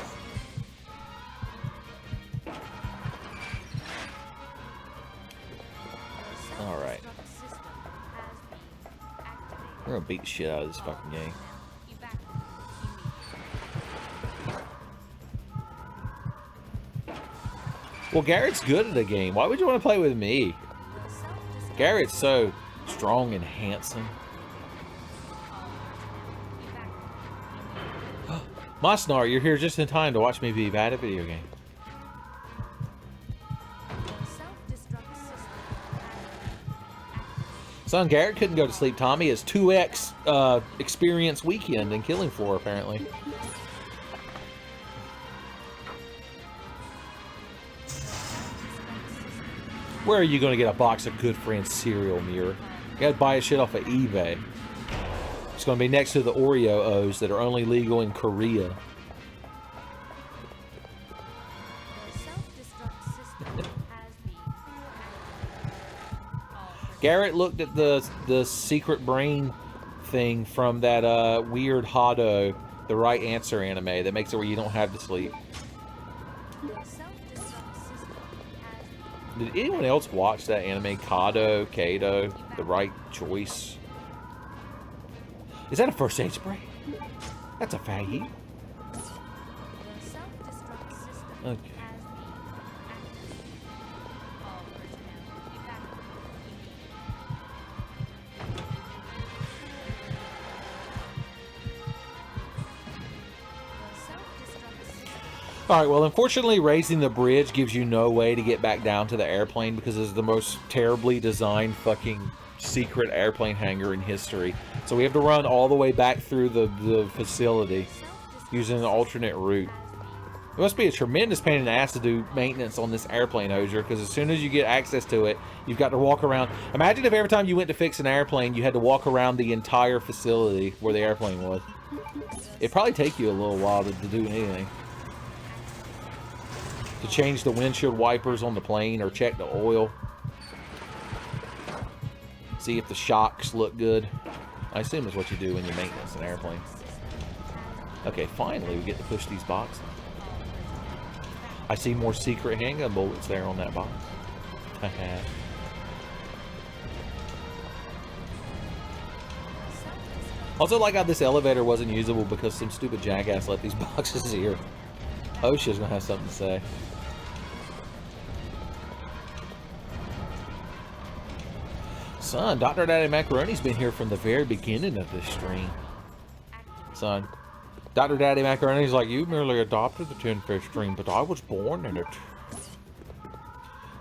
Alright. We're gonna beat the shit out of this fucking game. Well, Garrett's good at the game. Why would you want to play with me? Garrett's so strong and handsome. Mosnar, you're here just in time to watch me be bad at video game. Son, Garrett couldn't go to sleep. Tommy is 2x experience weekend in Killing Floor, apparently. Where are you going to get a box of Good Friends cereal, Mirror? You got to buy a shit off of eBay. It's going to be next to the Oreo O's that are only legal in Korea. Garrett looked at the secret brain thing from that weird Hado, the Right Answer anime that makes it where you don't have to sleep. Did anyone else watch that anime, Kado, The Right Choice? Is that a first aid spray? That's a faggy. The self-destruct system Okay. has been activated. All personnel evacuate. The self-destruct system. Alright, well, unfortunately, raising the bridge gives you no way to get back down to the airplane because it's the most terribly designed fucking secret airplane hangar in history. So we have to run all the way back through the facility using an alternate route. It must be a tremendous pain in the ass to do maintenance on this airplane, Hozier, because as soon as you get access to it, you've got to walk around. Imagine if every time you went to fix an airplane, you had to walk around the entire facility where the airplane was. It'd probably take you a little while to do anything. To change the windshield wipers on the plane or check the oil. See if the shocks look good. I assume is what you do when you maintenance an airplane. Okay, finally we get to push these boxes. I see more secret handgun bullets there on that box. Also, like how this elevator wasn't usable because some stupid jackass left these boxes here. OSHA's gonna have something to say. Son, Dr. Daddy Macaroni's been here from the very beginning of this stream. Son, Dr. Daddy Macaroni's like, you merely adopted the Tenfey stream, but I was born in it.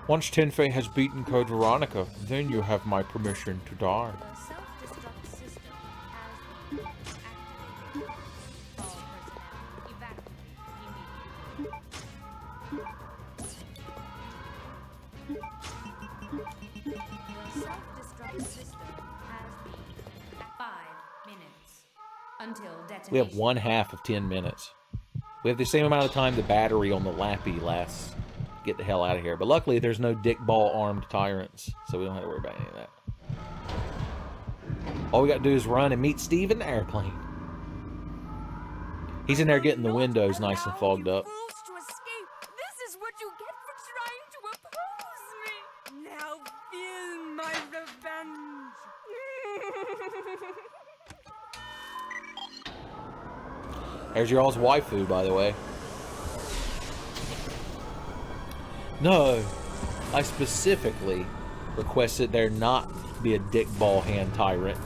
Once Tenfey has beaten Code Veronica, then you have my permission to die. The self-destruct system has been activated. All personnel evacuate immediately. The self-destruct system has been 5 minutes until detonation. We have 1/2 of 10 minutes. We have the same amount of time the battery on the Lappy lasts. Get the hell out of here. But luckily, there's no dick ball armed tyrants, so we don't have to worry about any of that. All we got to do is run and meet Steve in the airplane. He's in there getting the windows nice and fogged up. Fools to escape. This is what you get for trying to oppose me. Now feel my revenge. There's your all's waifu, by the way. No, I specifically requested there not be a dick ball hand tyrant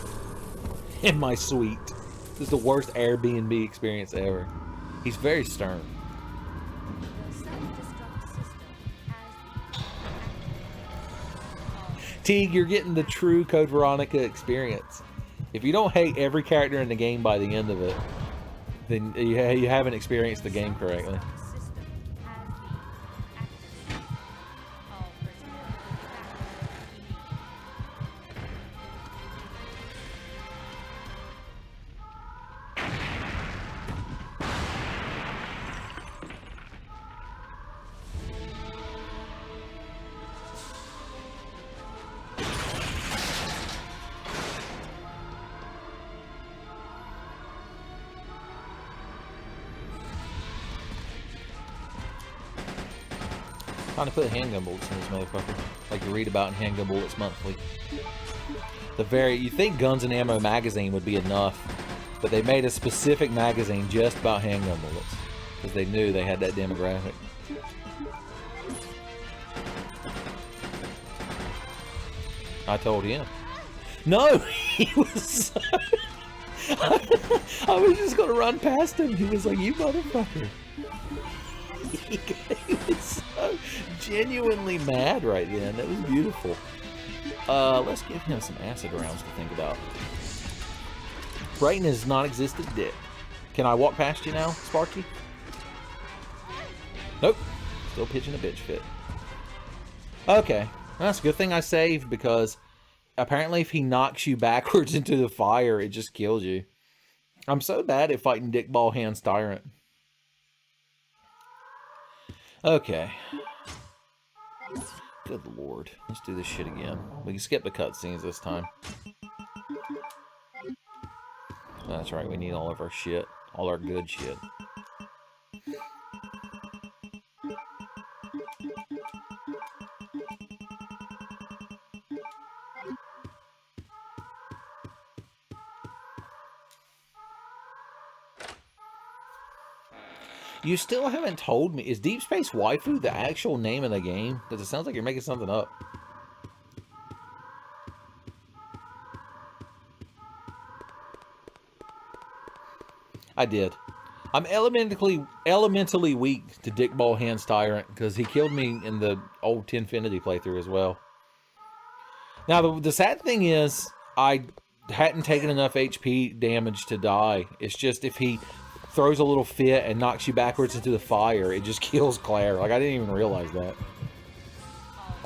in my suite. This is the worst Airbnb experience ever. He's very stern. The self-destruct system has been activated. Teague, you're getting the true Code Veronica experience. If you don't hate every character in the game by the end of it, then you haven't experienced the game correctly. System has been activated. All personnel evacuate immediately. Trying to put handgun bullets in this motherfucker, like you read about in Handgun Bullets Monthly. You think Guns and Ammo magazine would be enough, but they made a specific magazine just about handgun bullets because they knew they had that demographic. I told him. No, he was. I was just gonna run past him. He was like, "You motherfucker." He was so genuinely mad right then. That was beautiful. Let's give him some acid rounds to think about. Brighton is non-existent dick. Can I walk past you now, Sparky? Nope. Still pitching a bitch fit. Okay. That's a good thing I saved because apparently if he knocks you backwards into the fire, it just kills you. I'm so bad at fighting Dick Ball Hands Tyrant. Okay. Good lord. Let's do this shit again. We can skip the cutscenes this time. That's right, we need all of our shit. All our good shit. You still haven't told me. Is Deep Space Waifu the actual name of the game? Because it sounds like you're making something up. I did. I'm elementally weak to Dickball Hands Tyrant because he killed me in the old Tenfinity playthrough as well. Now, the sad thing is, I hadn't taken enough HP damage to die. It's just if he throws a little fit and knocks you backwards into the fire, it just kills Claire. Like, I didn't even realize that.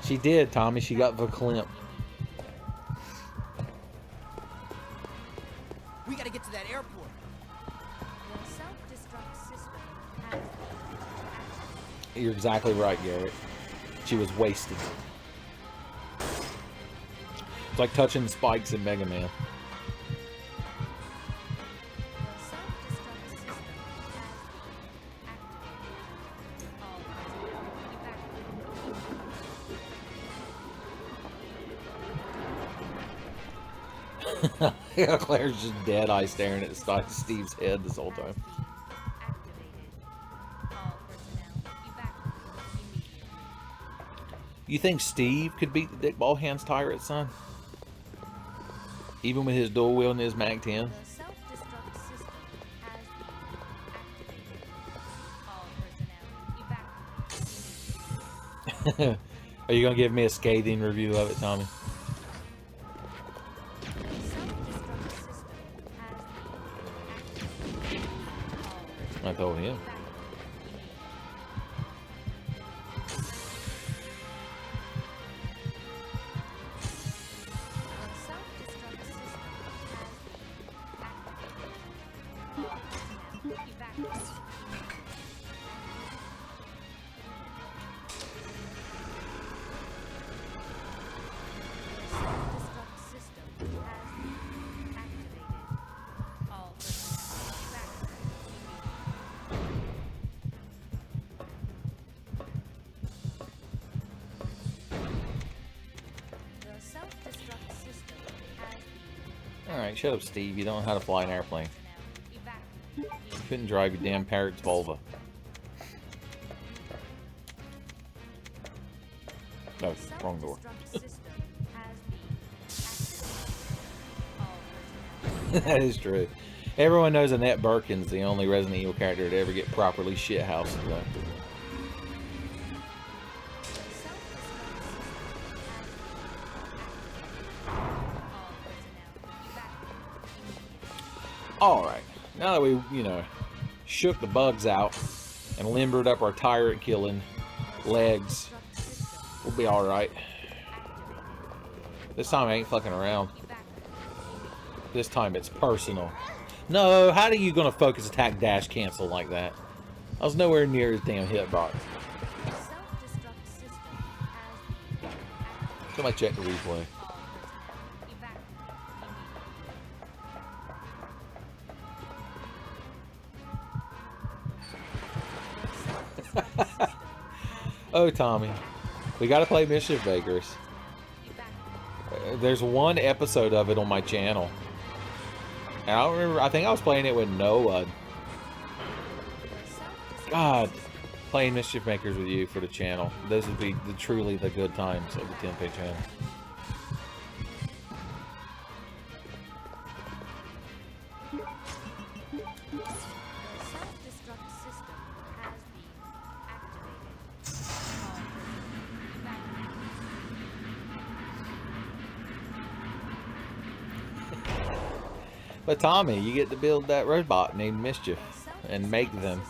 She did, Tommy. She got verklempt. We gotta get to that airport. The self-destruct system has been activated. You're exactly right, Garrett. She was wasted. It's like touching spikes in Mega Man. The self-destruct system has been activated. All personnel evacuate. Yeah, Claire's just dead-eye staring at Steve's head this whole time. Activated. All personnel evacuate immediately. You think Steve could beat the Dickball Hands Tyrant, son? Even with his dual wield and his Mag 10? The self-destruct system has been activated. All personnel evacuate immediately. Are you going to give me a scathing review of it, Tommy? The self-destruct system has been activated. All I told him. evacuate immediately. The self-destruct system has been activated. All personnel evacuate. The self-destruct system has been activated. All personnel evacuate immediately. The self-destruct system has been Alright, shut up, Steve. You don't know how to fly an airplane. personnel evacuate You immediately. couldn't drive your damn parrot's Volvo. No, wrong door. Self-destruct system has been activated. All personnel That is true. Everyone knows Annette Birkin's the only Resident Evil character to ever get properly shithoused, though. Alright, now that we, you know, shook the bugs out and limbered up our tyrant killing legs, we'll be alright. This time I ain't fucking around. This time it's personal. No, how are you gonna focus attack dash cancel like that? I was nowhere near his damn hitbox. Somebody check the replay. Oh, Tommy. We gotta play Mischief Makers. There's one episode of it on my channel. And I don't remember, I think I was playing it with Noah. God, playing Mischief Makers with you for the channel. Those would be truly the good times of the Tenfey channel. But Tommy, you get to build that robot named Mischief and make them.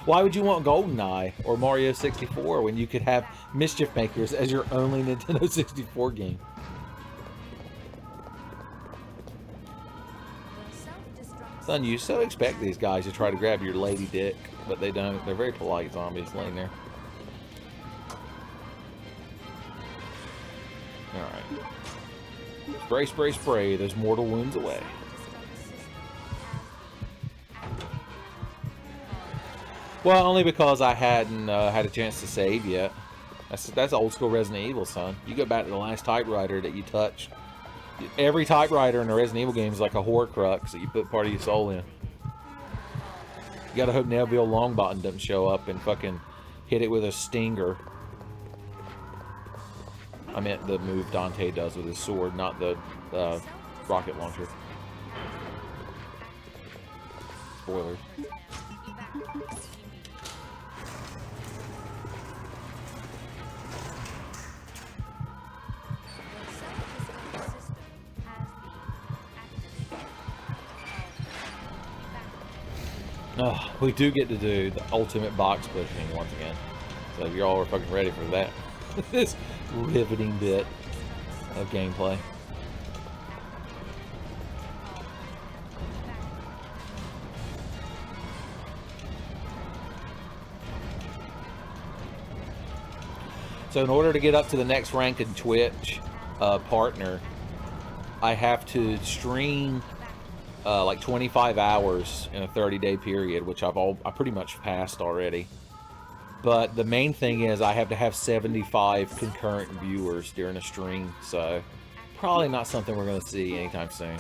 Why would you want GoldenEye or Mario 64 when you could have Mischief Makers as your only Nintendo 64 game? Son, you so expect these guys to try to grab your lady dick, but they don't. They're very polite zombies laying there. Alright. Spray, spray, spray, those mortal wounds away. Well, only because I hadn't had a chance to save yet. That's old school Resident Evil, son. You go back to the last typewriter that you touched. Every typewriter in the Resident Evil game is like a Horcrux that you put part of your soul in. You gotta hope Neville Longbottom doesn't show up and fucking hit it with a stinger. I meant the move Dante does with his sword, not the rocket launcher. Spoilers. Oh, we do get to do the ultimate box pushing once again. So if y'all are fucking ready for that, this riveting bit of gameplay. So in order to get up to the next rank in Twitch partner, I have to stream like 25 hours in a 30-day period, which I pretty much passed already. But the main thing is I have to have 75 concurrent viewers during a stream, so probably not something we're going to see anytime soon.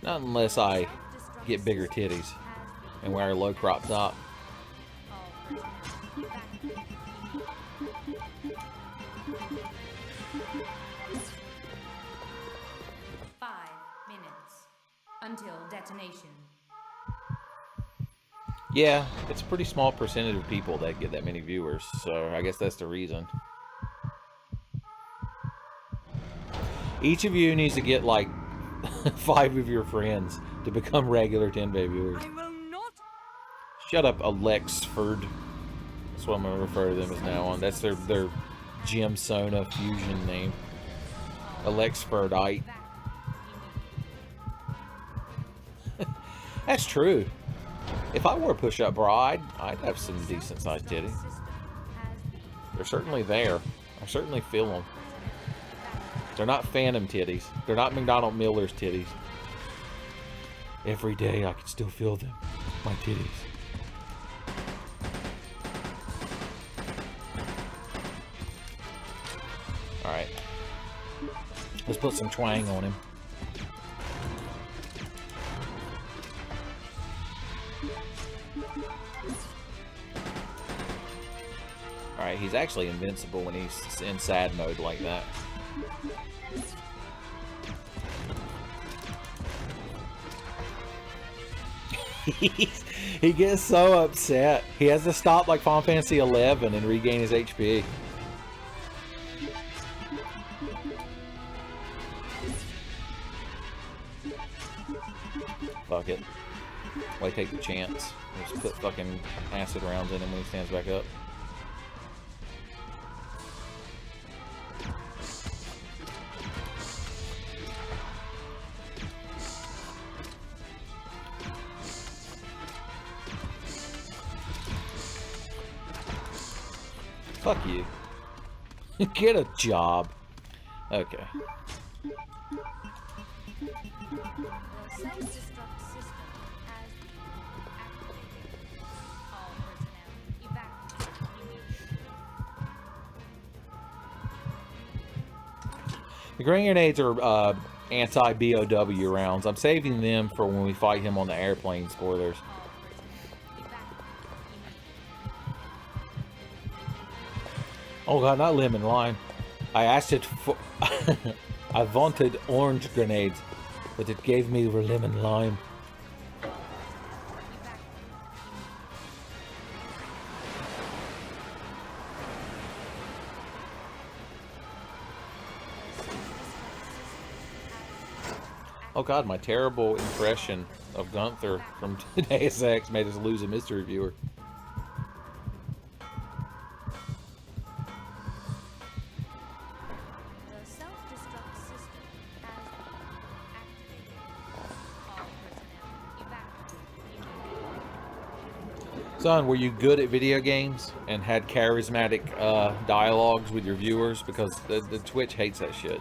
Not unless I get bigger titties and wear a low crop top. Until detonation. Yeah, it's a pretty small percentage of people that get that many viewers, so I guess that's the reason. Each of you needs to get like 5 of your friends to become regular Tenfey viewers. I will not. Shut up, Alexford. That's what I'm going to refer to them as now on. That's their Gem Sona fusion name. Alexfordite. That's true. If I wore a push-up bra, I'd have some decent-sized titties. They're certainly there. I certainly feel them. They're not phantom titties. They're not McDonald Miller's titties. Every day I can still feel them. My titties. Alright. Let's put some twang on him. Alright, he's actually invincible when he's in sad mode like that. He gets so upset. He has to stop like Final Fantasy 11 and regain his HP. Fuck it. Why take the chance? Just put fucking acid rounds in him when he stands back up. Fuck you. Get a job. Okay. The self-destruct system has been activated. All personnel evacuate immediately. The green grenades are anti-BOW rounds. I'm saving them for when we fight him on the airplane. Spoilers. Oh god, not lemon, lime. I asked it for... I wanted orange grenades, but it gave me the lemon lime. Oh god, my terrible impression of Gunther from Deus Ex made us lose a mystery viewer. Son, were you good at video games and had charismatic dialogues with your viewers? Because the Twitch hates that shit.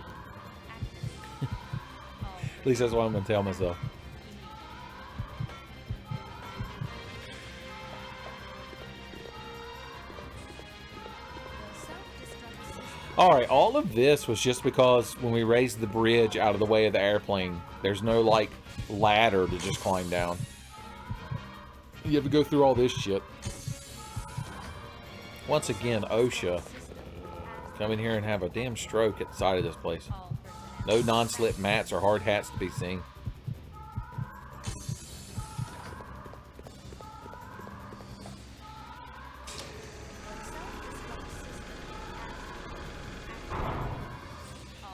At least that's what I'm going to tell myself. Alright, all of this was just because when we raised the bridge out of the way of the airplane, there's no, like, ladder to just climb down. You have to go through all this shit. Once again, OSHA. Come in here and have a damn stroke at the side of this place. No non-slip mats or hard hats to be seen.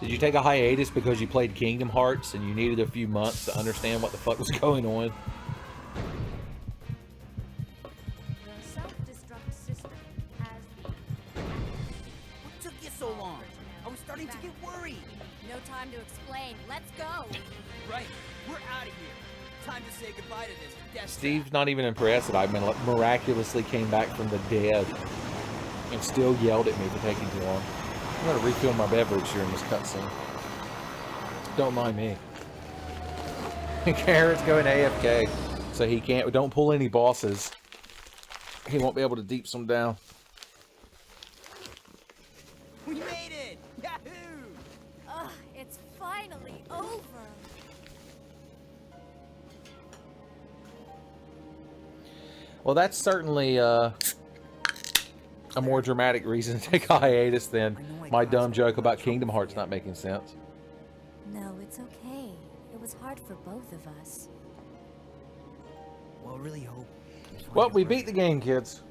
Did you take a hiatus because you played Kingdom Hearts and you needed a few months to understand what the fuck was going on? The self-destruct system has been. What took you so long? I was starting to get worried. No time to explain. Let's go. Right, we're out of here. Time to say goodbye to this death Steve's not even impressed that I miraculously came back from the dead and still yelled at me for taking too long. I'm gonna refill my beverage during this cutscene. Don't mind me. Garrett's going AFK, so he can't. Don't pull any bosses. He won't be able to deep some down. We made it! Yahoo! Ugh, it's finally over. Well, that's certainly a more dramatic reason to take a hiatus than my dumb joke about Kingdom Hearts not making sense. No, it's okay. It was hard for both of us. Well, I really hope. Well, we beat the game, kids.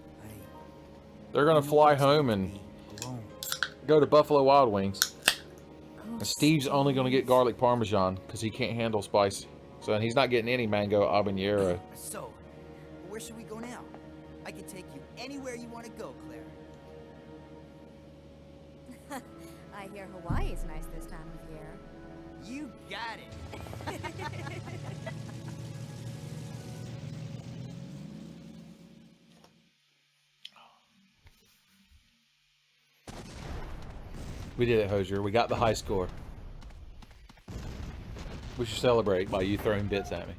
They're gonna fly home and go to Buffalo Wild Wings. And Steve's only gonna get garlic parmesan because he can't handle spice. So he's not getting any mango habanero. So, where should we go now? I can take you anywhere you want to go, Claire. I hear Hawaii's nice this time of year. You got it. We did it, Hosier. We got the high score. We should celebrate by you throwing bits at me.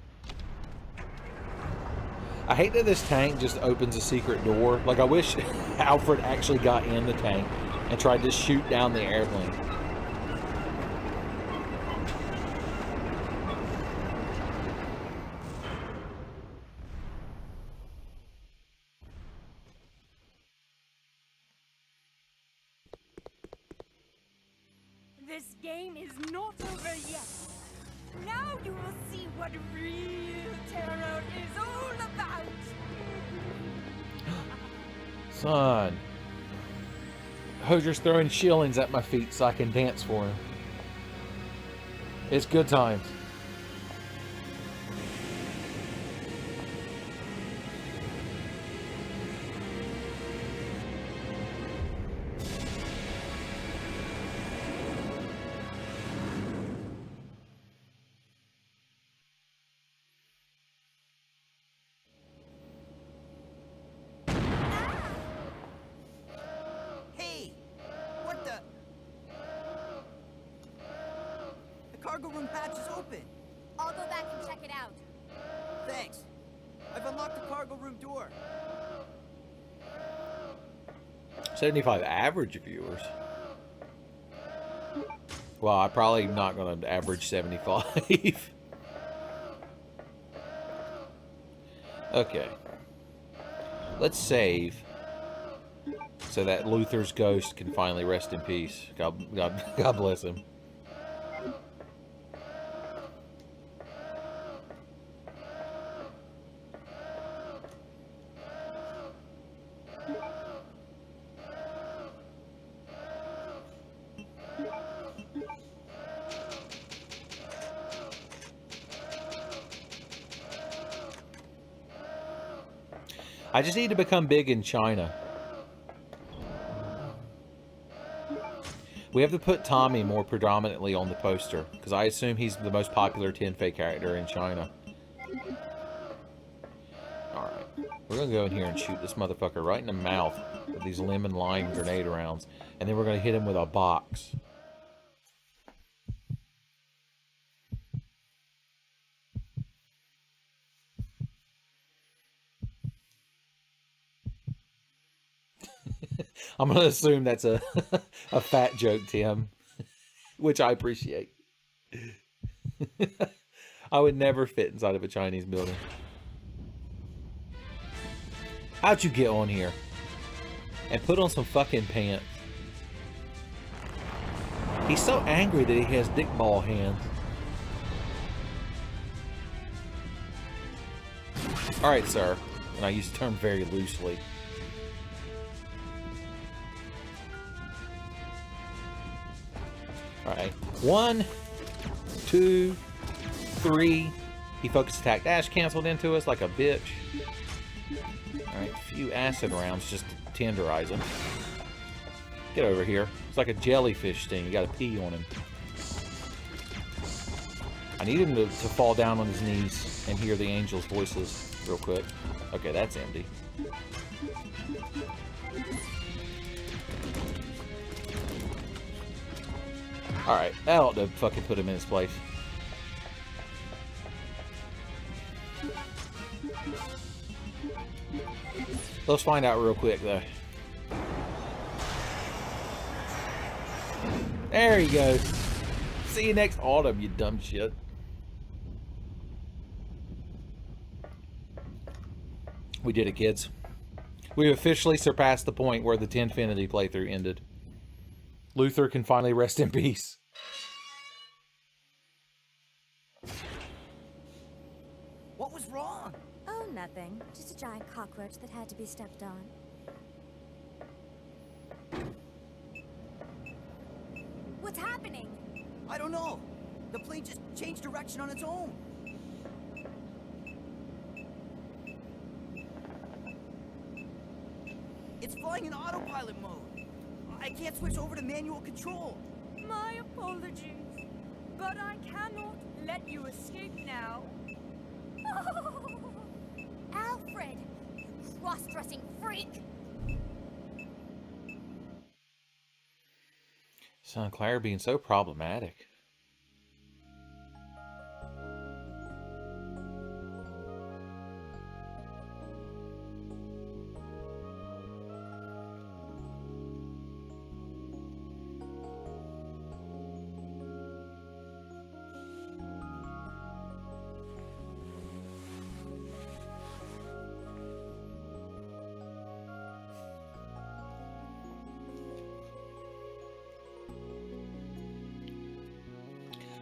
I hate that this tank just opens a secret door. Like, I wish Alfred actually got in the tank and tried to shoot down the airplane. This game is not over yet. Now you will see what real terror is all about. Son. Hosier's throwing shillings at my feet so I can dance for him. It's good times. Hey! What the? The cargo room hatch is open. I'll go back and check it out. Thanks. I've unlocked the cargo room door. 75 average viewers. Well, I'm probably not going to average 75. Okay. Let's save so that Luther's ghost can finally rest in peace. God bless him. I just need to become big in China. We have to put Tommy more predominantly on the poster, because I assume he's the most popular Tenfey character in China. Alright. We're going to go in here and shoot this motherfucker right in the mouth with these lemon lime grenade rounds. And then we're going to hit him with a box. I'm gonna assume that's a a fat joke, Tim, which I appreciate. I would never fit inside of a Chinese building. How'd you get on here? And put on some fucking pants. He's so angry that he has dick ball hands. Alright, sir. And I use the term very loosely. Alright. 1, 2, 3. He focus attack dash canceled into us like a bitch. Alright, a few acid rounds just to tenderize him. Get over here. It's like a jellyfish sting. You gotta pee on him. I need him to fall down on his knees and hear the angels' voices real quick. Okay, that's empty. Alright, that ought to fucking put him in his place. Let's find out real quick, though. There he goes. See you next autumn, you dumb shit. We did it, kids. We officially surpassed the point where the Tenfinity playthrough ended. Luther can finally rest in peace. What was wrong? Oh, nothing. Just a giant cockroach that had to be stepped on. What's happening? I don't know. The plane just changed direction on its own. It's flying in autopilot mode. I can't switch over to manual control. My apologies, but I cannot let you escape now. Alfred! You cross-dressing freak! Son, Claire being so problematic.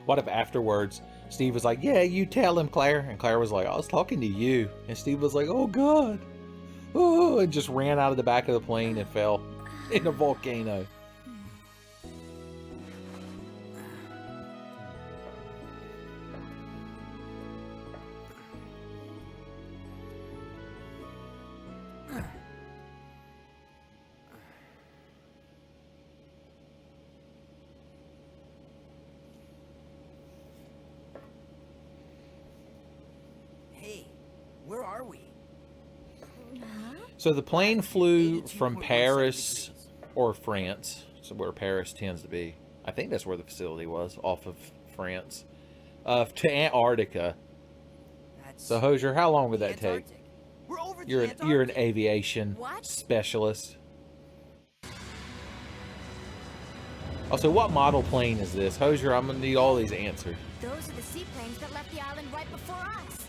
What if afterwards Steve was like, yeah, you tell him, Claire. And Claire was like, I was talking to you. And Steve was like, oh, God. Oh, and just ran out of the back of the plane and fell in a volcano. Where are we? So the plane flew from Paris or France, so where Paris tends to be. I think that's where the facility was, off of France, to Antarctica. So Hosier, how long would that take? We're over the You're an aviation What? specialist. Also, what model plane is this? Hosier, I'm gonna need all these answers. Those are the seaplanes that left the island right before us.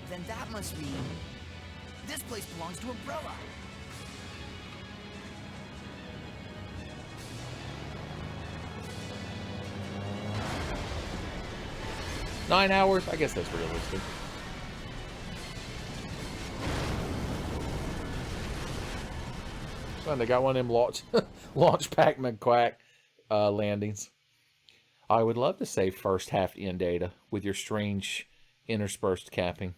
Then that must mean this place belongs to Umbrella. Nine hours? I guess that's realistic. Son, they got one of them launch pack McQuack landings. I would love to save first half end data with your strange interspersed capping.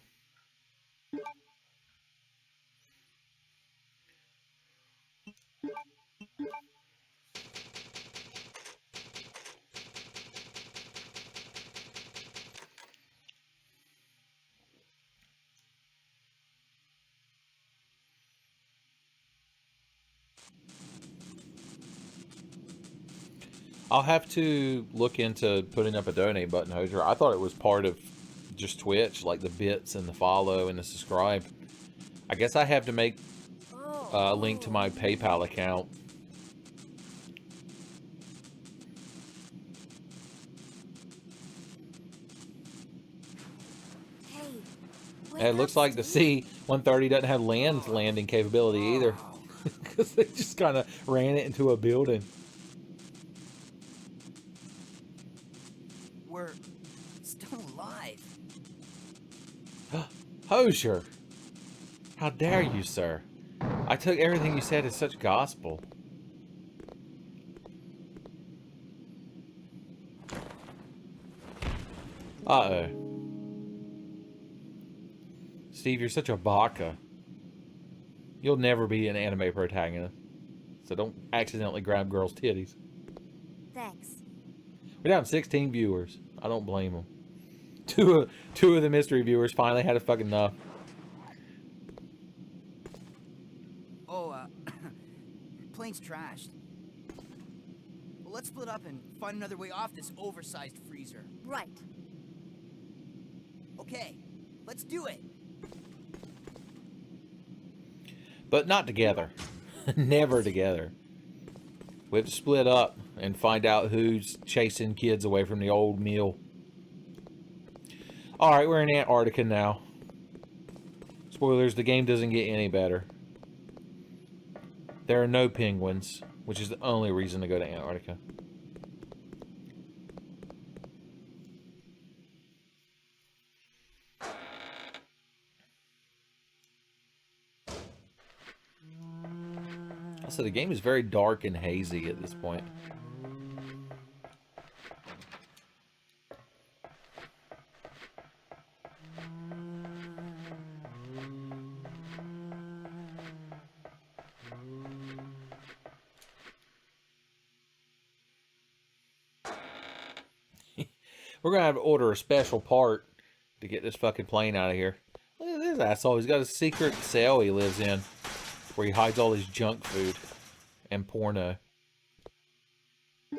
I'll have to look into putting up a donate button, Hosier. I thought it was part of just Twitch, like the bits and the follow and the subscribe. I guess I have to make a link to my PayPal account And it looks like the C-130 doesn't have landing capability either. Because they just kind of ran it into a building. We're still alive. Hosier! How dare you, sir? I took everything you said as such gospel. Uh-oh. Steve, you're such a baka. You'll never be an anime protagonist. So don't accidentally grab girls' titties. Thanks. We're down 16 viewers. I don't blame them. Two of the mystery viewers finally had a fucking enough. Oh, plane's trashed. Well, let's split up and find another way off this oversized freezer. Right. Okay, let's do it. But not together. Never together. We have to split up and find out who's chasing kids away from the old meal. Alright, we're in Antarctica now. Spoilers, the game doesn't get any better. There are no penguins, which is the only reason to go to Antarctica. So the game is very dark and hazy at this point. We're gonna have to order a special part to get this fucking plane out of here. Look at this asshole. He's got a secret cell he lives in, where he hides all his junk food and porno. I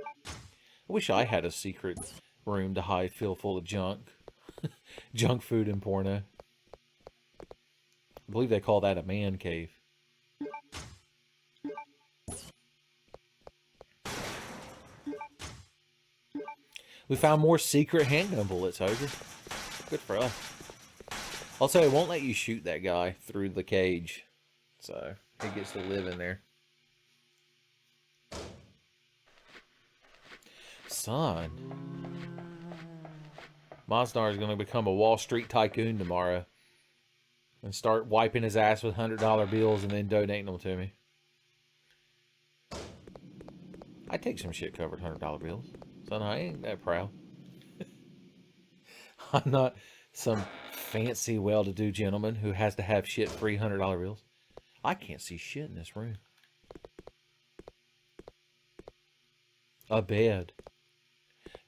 wish I had a secret room to hide filled full of junk. Junk food and porno. I believe they call that a man cave. We found more secret handgun bullets, Hoger. Good for us. Also, it won't let you shoot that guy through the cage. So, he gets to live in there. Son. Mosnar is going to become a Wall Street tycoon tomorrow. And start wiping his ass with $100 bills and then donating them to me. I take some shit covered $100 bills. Son, I ain't that proud. I'm not some fancy, well-to-do gentleman who has to have shit free $100 bills. I can't see shit in this room. A bed.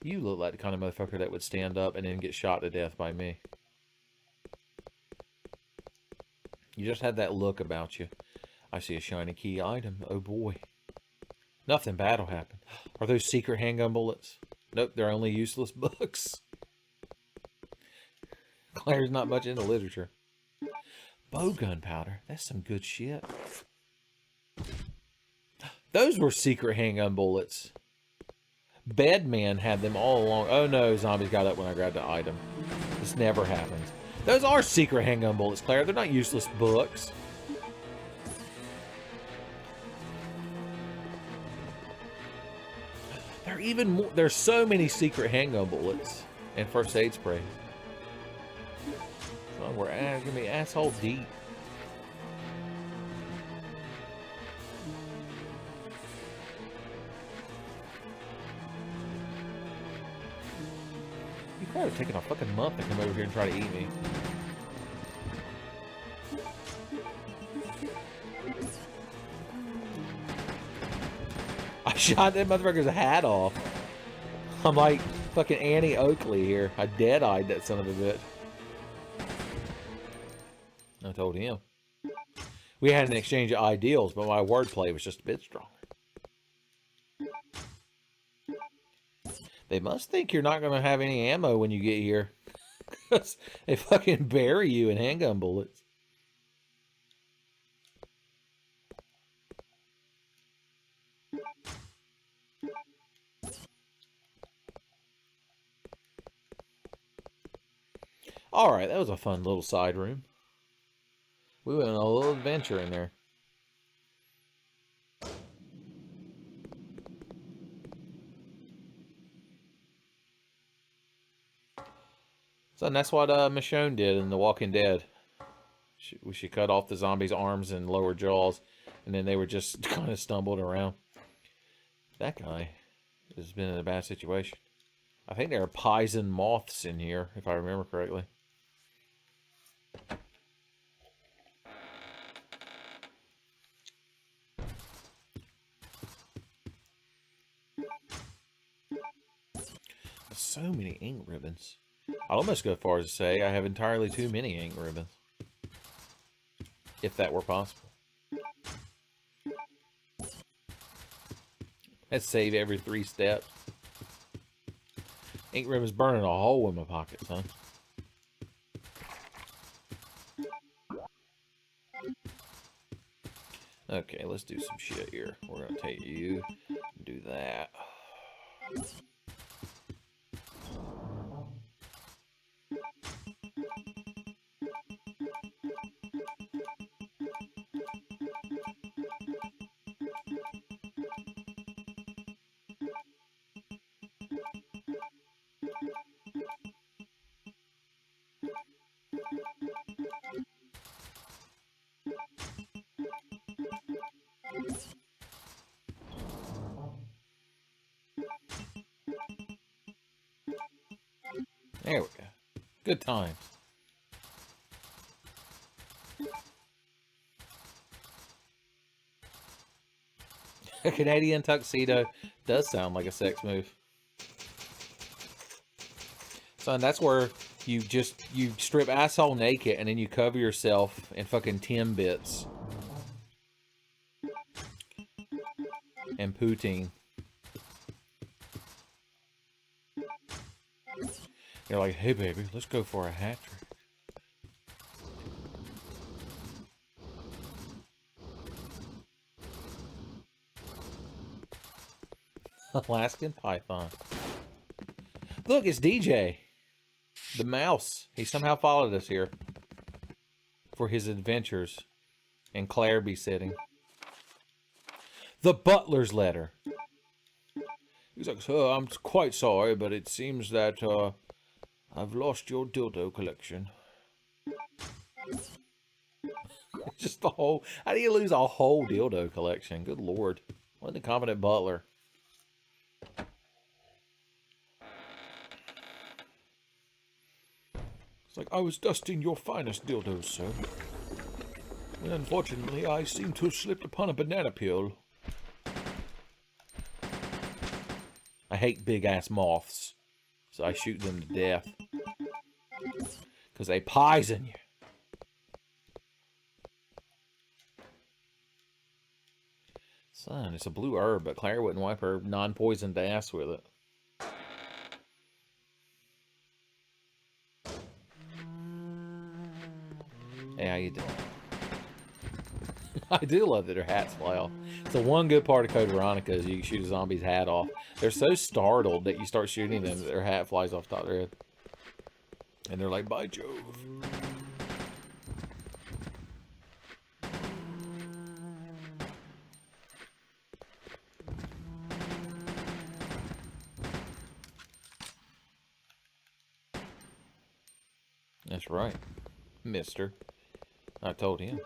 You look like the kind of motherfucker that would stand up and then get shot to death by me. You just had that look about you. I see a shiny key item. Oh boy. Nothing bad will happen. Are those secret handgun bullets? Nope, they're only useless books. Claire's not much into literature. Bowgun powder. That's some good shit. Those were secret handgun bullets. Bedman had them all along. Oh no, zombies got up when I grabbed the item. This never happens. Those are secret handgun bullets, Claire. They're not useless books. There are even more. There's so many secret handgun bullets and first aid sprays. Oh, we're gonna be asshole deep. You probably have taken a fucking month to come over here and try to eat me. I shot that motherfucker's hat off. I'm like fucking Annie Oakley here. I dead-eyed that son of a bitch. I told him. We had an exchange of ideals, but my wordplay was just a bit stronger. They must think you're not going to have any ammo when you get here. Because they fucking bury you in handgun bullets. Alright, that was a fun little side room. We went on a little adventure in there. So that's what Michonne did in The Walking Dead. She cut off the zombies' arms and lower jaws, and then they were just kind of stumbled around. That guy has been in a bad situation. I think there are poison moths in here, if I remember correctly. So many ink ribbons. I'll almost go as far as to say I have entirely too many ink ribbons. If that were possible. Let's save every 3 steps. Ink ribbons burning a hole in my pocket, son. Okay, let's do some shit here. We're gonna take you and do that. There we go. Good times. A Canadian tuxedo does sound like a sex move. Son, that's where you strip asshole naked and then you cover yourself in fucking Timbits. And poutine. You're like, hey baby, let's go for a hat trick. Alaskan python. Look, it's DJ. The mouse. He somehow followed us here. For his adventures. In Claire sitting. The butler's letter. He's like, sir, I'm quite sorry, but it seems that, I've lost your dildo collection. Just the whole... How do you lose a whole dildo collection? Good lord. What an incompetent butler. It's like, I was dusting your finest dildos, sir. And unfortunately, I seem to have slipped upon a banana peel. I hate big-ass moths. So I shoot them to death. Because they poison you. Son, it's a blue herb, but Claire wouldn't wipe her non-poisoned ass with it. Hey, how you doing? I do love that her hats fly off. So one good part of Code Veronica is you can shoot a zombie's hat off. They're so startled that you start shooting them that their hat flies off the top of their head. And they're like, by Jove. That's right, mister. I told him.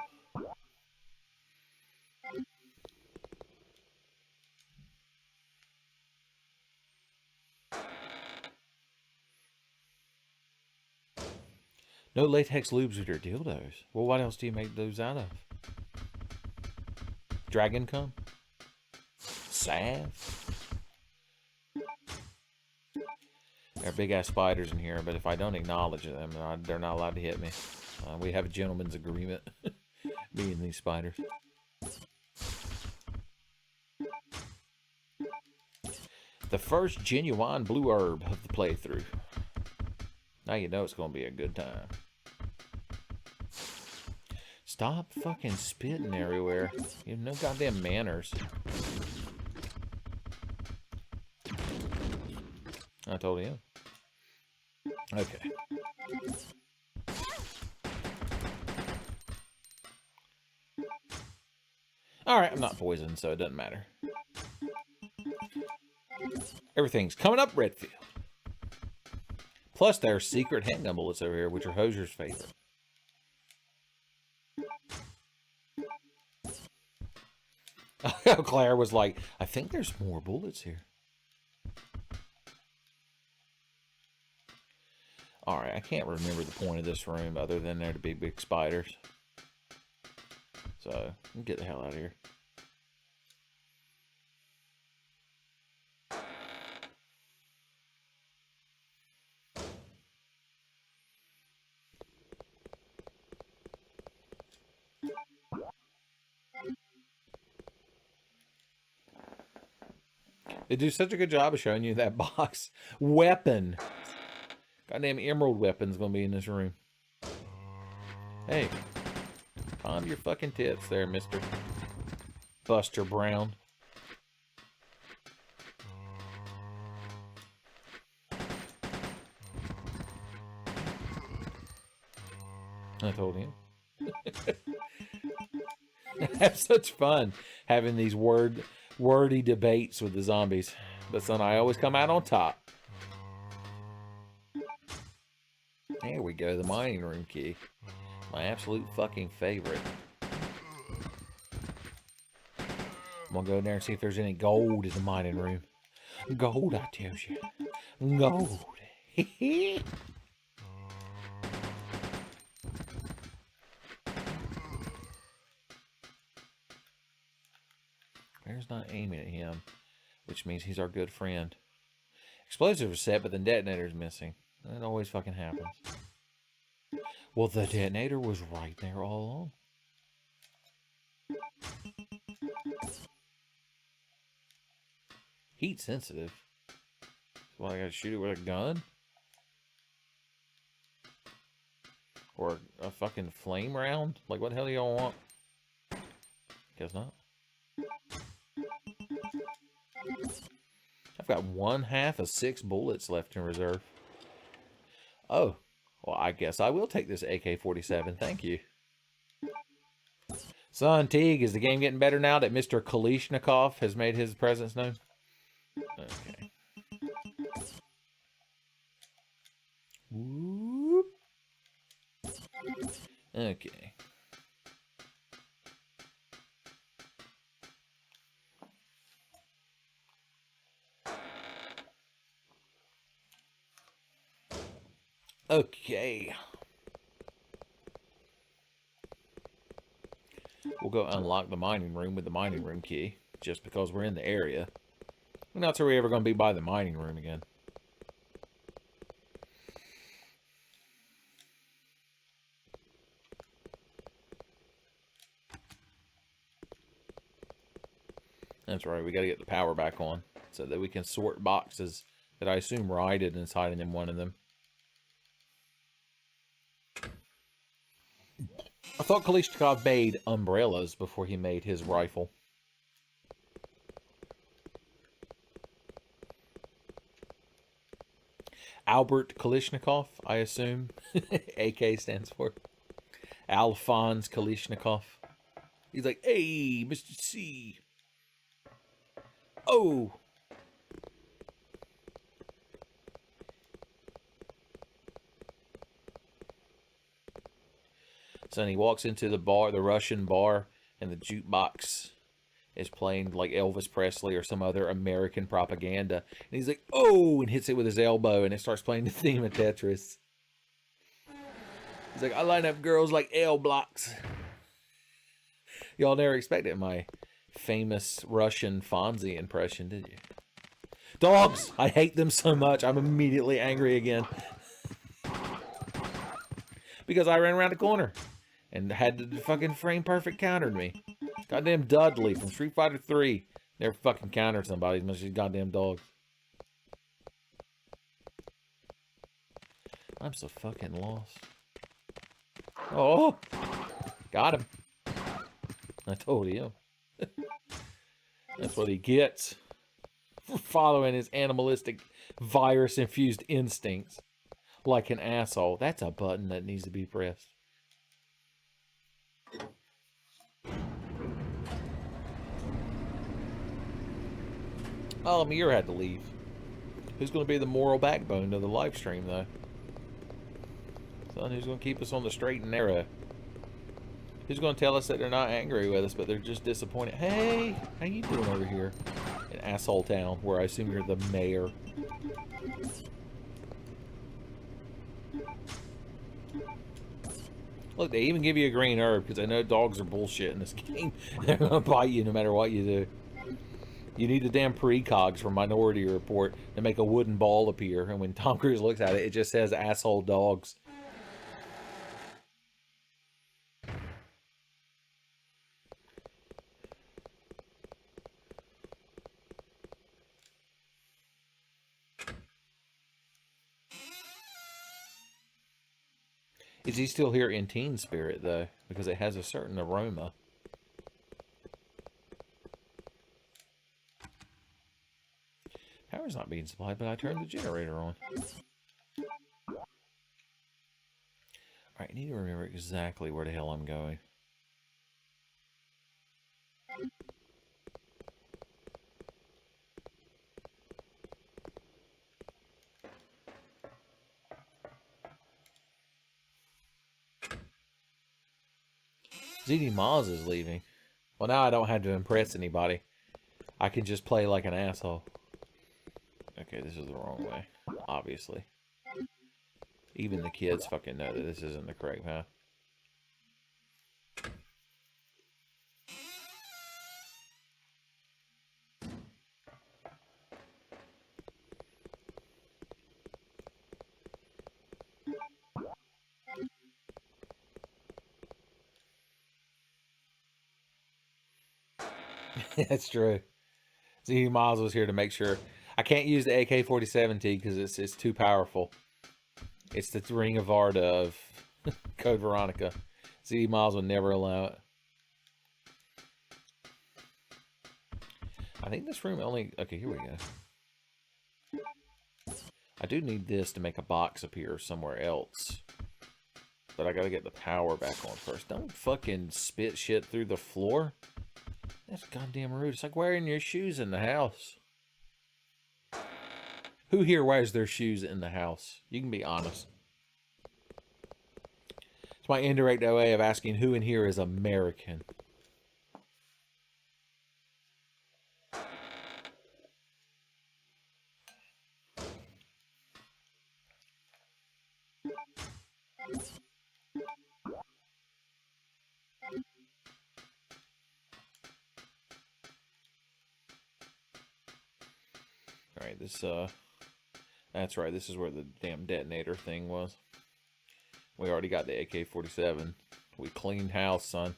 No latex lubes with your dildos. Well, what else do you make those out of? Dragon cum? Salve? There are big-ass spiders in here, but if I don't acknowledge them, they're not allowed to hit me. We have a gentleman's agreement. Me and these spiders. The first genuine blue herb of the playthrough. Now you know it's going to be a good time. Stop fucking spitting everywhere. You have no goddamn manners. I told him. Okay. Alright, I'm not poisoned, so it doesn't matter. Everything's coming up Redfield. Plus, there are secret handgun bullets over here, which are Hosier's favorite. Claire was like, I think there's more bullets here. Alright, I can't remember the point of this room other than there to be big spiders. So, get the hell out of here. They do such a good job of showing you that box. Weapon. Goddamn emerald weapon's gonna be in this room. Hey. Calm your fucking tits there, Mr. Buster Brown. I told him. I have such fun having these wordy debates with the zombies. But son, I always come out on top. There we go, the mining room key. My absolute fucking favorite. I'm gonna go in there and see if there's any gold in the mining room. Gold, I tell you. Gold. Claire's not aiming at him, which means he's our good friend. Explosives are set, but the detonator's missing. That always fucking happens. Well, the detonator was right there all along. Heat sensitive. Well, I gotta shoot it with a gun? Or a fucking flame round? Like, what the hell do y'all want? Guess not. I've got 1/2 of 6 bullets left in reserve. Oh. Well, I guess I will take this AK-47. Thank you. Son, Teague, is the game getting better now that Mr. Kalishnikov has made his presence known? Okay. Whoop. Okay. Okay. We'll go unlock the mining room with the mining room key, just because we're in the area. We're not sure we're ever going to be by the mining room again. That's right, we got to get the power back on, so that we can sort boxes that I assume Raiden is hiding in one of them. I thought Kalishnikov made umbrellas before he made his rifle. Albert Kalishnikov, I assume. AK stands for. Alphonse Kalishnikov. He's like, hey, Mr. C. Oh! So then he walks into the bar, the Russian bar, and the jukebox is playing like Elvis Presley or some other American propaganda. And he's like, oh, and hits it with his elbow, and it starts playing the theme of Tetris. He's like, I line up girls like L blocks. Y'all never expected my famous Russian Fonzie impression, did you? Dogs! I hate them so much, I'm immediately angry again. Because I ran around the corner and had the fucking frame perfect countered me. Goddamn Dudley from Street Fighter 3 never fucking countered somebody as much as these goddamn dogs. I'm so fucking lost. Oh! Got him. I told you. That's what he gets for following his animalistic virus-infused instincts like an asshole. That's a button that needs to be pressed. Oh, Amir had to leave. Who's going to be the moral backbone of the live stream, though? Son, who's going to keep us on the straight and narrow? Who's going to tell us that they're not angry with us, but they're just disappointed? Hey, how you doing over here in Asshole Town, where I assume you're the mayor? Look, they even give you a green herb, because I know dogs are bullshit in this game. They're going to bite you no matter what you do. You need the damn precogs from Minority Report to make a wooden ball appear, and when Tom Cruise looks at it, it just says asshole dogs. Is he still here in Teen Spirit, though? Because it has a certain aroma. Power's not being supplied, but I turned the generator on. Alright, I need to remember exactly where the hell I'm going. ZD Maz is leaving. Well, now I don't have to impress anybody. I can just play like an asshole. Okay, this is the wrong way. Obviously. Even the kids fucking know that this isn't the correct path. That's true. ZD Maz was here to make sure. I can't use the AK-47T because it's too powerful. It's the Ring of Varda of Code Veronica. ZD Maz would never allow it. I think this room only... Okay, here we go. I do need this to make a box appear somewhere else. But I gotta get the power back on first. Don't fucking spit shit through the floor. That's goddamn rude. It's like wearing your shoes in the house. Who here wears their shoes in the house? You can be honest. It's my indirect way of asking who in here is American. Alright, this, that's right, this is where the damn detonator thing was. We already got the AK-47. We cleaned house, son.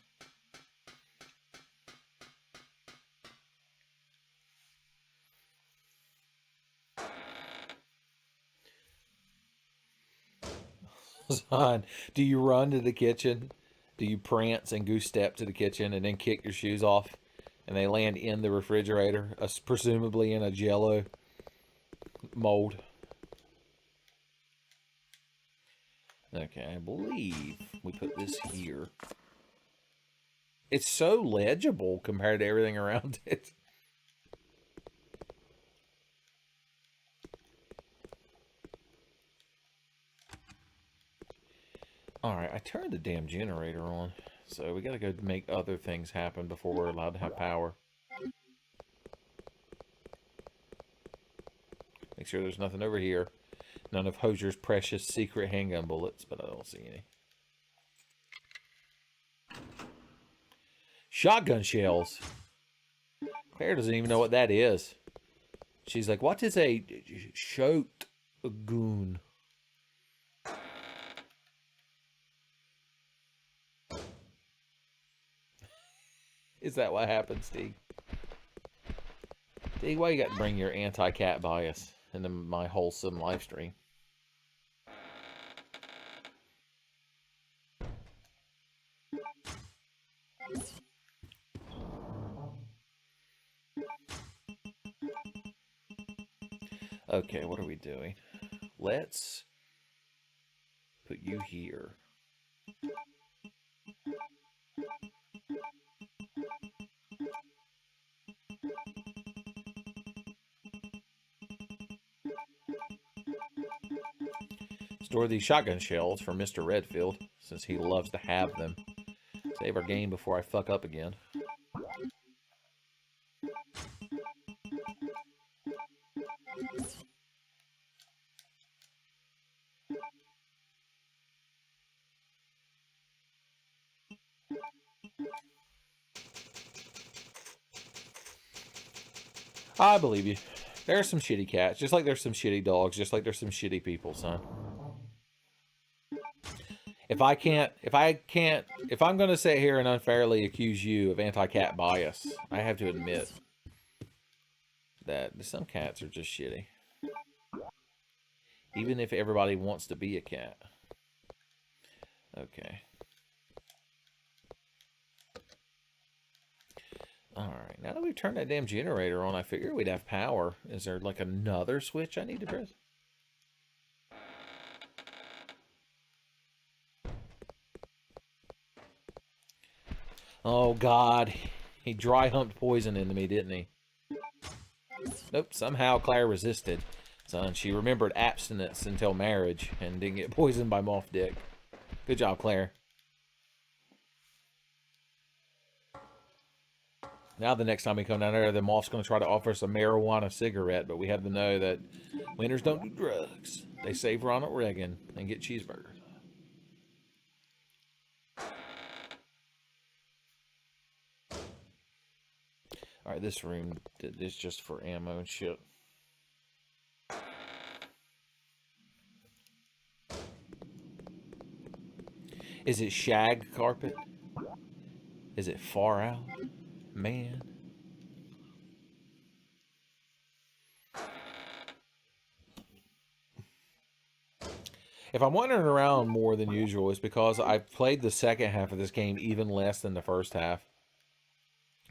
Son, do you run to the kitchen? Do you prance and goose step to the kitchen and then kick your shoes off? And they land in the refrigerator, presumably in a Jell-O mold. Okay, I believe we put this here. It's so legible compared to everything around it. Alright, I turned the damn generator on. So we gotta go make other things happen before we're allowed to have power. Make sure there's nothing over here. None of Hosier's precious secret handgun bullets, but I don't see any. Shotgun shells. Claire doesn't even know what that is. She's like, what is a shotgun? Is that what happens, Steve? Steve, why you got to bring your anti-cat bias into my wholesome live stream? Okay, what are we doing? Let's put you here. Store these shotgun shells for Mr. Redfield, since he loves to have them. Save our game before I fuck up again. I believe you. There's some shitty cats, just like there's some shitty dogs, just like there's some shitty people, son. If I'm going to sit here and unfairly accuse you of anti-cat bias, I have to admit that some cats are just shitty. Even if everybody wants to be a cat. Okay. Alright, now that we've turned that damn generator on, I figure we'd have power. Is there like another switch I need to press? Oh god, he dry humped poison into me, didn't he? Nope, somehow Claire resisted. Son, she remembered abstinence until marriage and didn't get poisoned by Moff Dick. Good job, Claire. Now the next time we come down there, the Moff's going to try to offer us a marijuana cigarette, but we have to know that winners don't do drugs. They save Ronald Reagan and get cheeseburgers. Alright, this room is just for ammo and shit. Is it shag carpet? Is it far out? Man. If I'm wandering around more than usual, it's because I've played the second half of this game even less than the first half.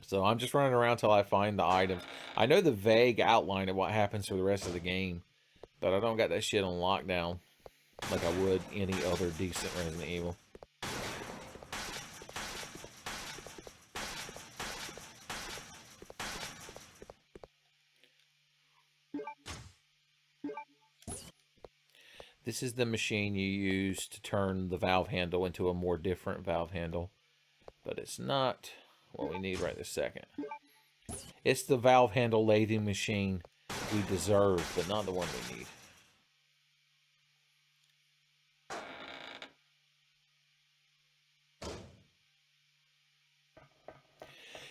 So I'm just running around till I find the items. I know the vague outline of what happens for the rest of the game, but I don't got that shit on lockdown like I would any other decent Resident Evil. This is the machine you use to turn the valve handle into a more different valve handle, but it's not what we need right this second. It's the valve handle lathing machine we deserve, but not the one we need.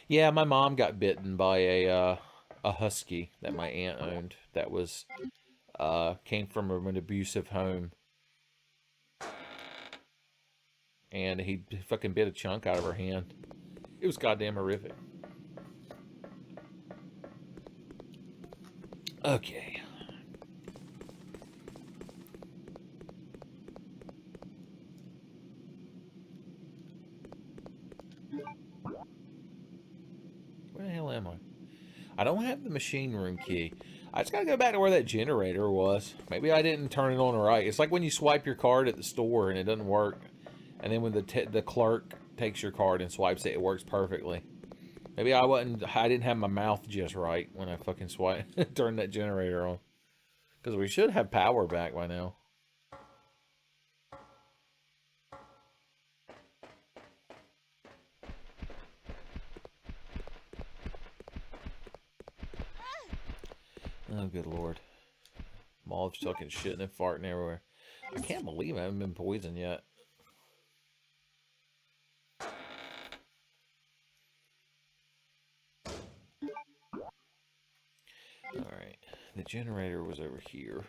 Yeah, my mom got bitten by a husky that my aunt owned that was came from an abusive home. And he fucking bit a chunk out of her hand. It was goddamn horrific. Okay. Where the hell am I? I don't have the machine room key. I just gotta go back to where that generator was. Maybe I didn't turn it on right. It's like when you swipe your card at the store and it doesn't work. And then when the clerk takes your card and swipes it, it works perfectly. Maybe I didn't have my mouth just right when I fucking turned that generator on. Because we should have power back by now. Oh, good lord. Moths fucking shitting and farting everywhere. I can't believe I haven't been poisoned yet. Alright, the generator was over here.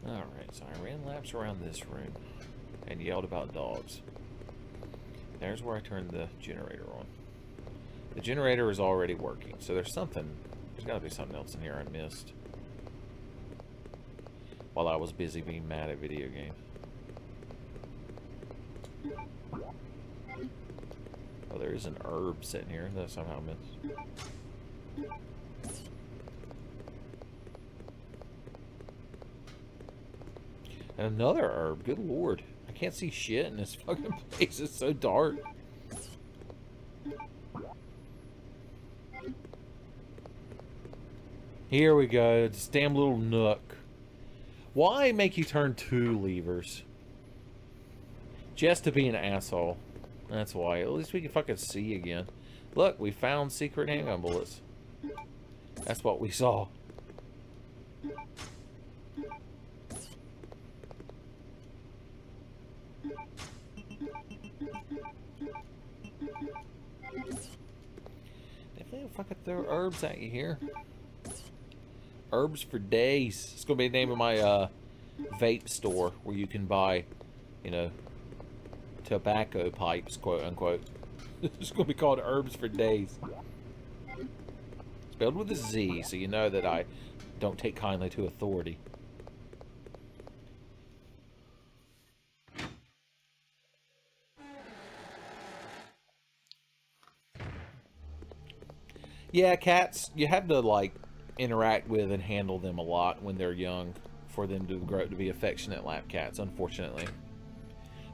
Alright, so I ran laps around this room and yelled about dogs. There's where I turned the generator on. The generator is already working, so there's gotta be something else in here I missed while I was busy being mad at video games. Oh, there is an herb sitting here that I somehow missed. And another herb. Good lord. I can't see shit in this fucking place. It's so dark. Here we go. This damn little nook. Why make you turn 2 levers? Just to be an asshole. That's why. At least we can fucking see again. Look, we found secret handgun bullets. That's what we saw. Definitely fucking throw herbs at you here. Herbs for days. It's gonna be the name of my vape store where you can buy, you know, tobacco pipes, quote unquote. It's gonna be called Herbs for Days. Spelled with a Z, so you know that I don't take kindly to authority. Yeah, cats, you have to, like, interact with and handle them a lot when they're young for them to grow to be affectionate lap cats, unfortunately.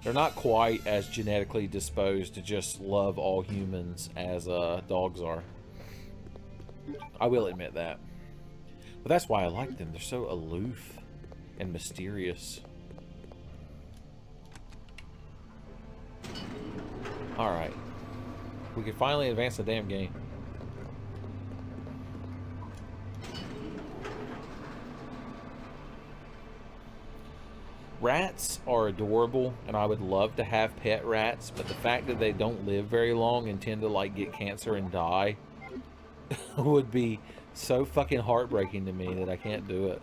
They're not quite as genetically disposed to just love all humans as dogs are. I will admit that. But that's why I like them. They're so aloof and mysterious. Alright. We can finally advance the damn game. Rats are adorable, and I would love to have pet rats, but the fact that they don't live very long and tend to, like, get cancer and die would be so fucking heartbreaking to me that I can't do it.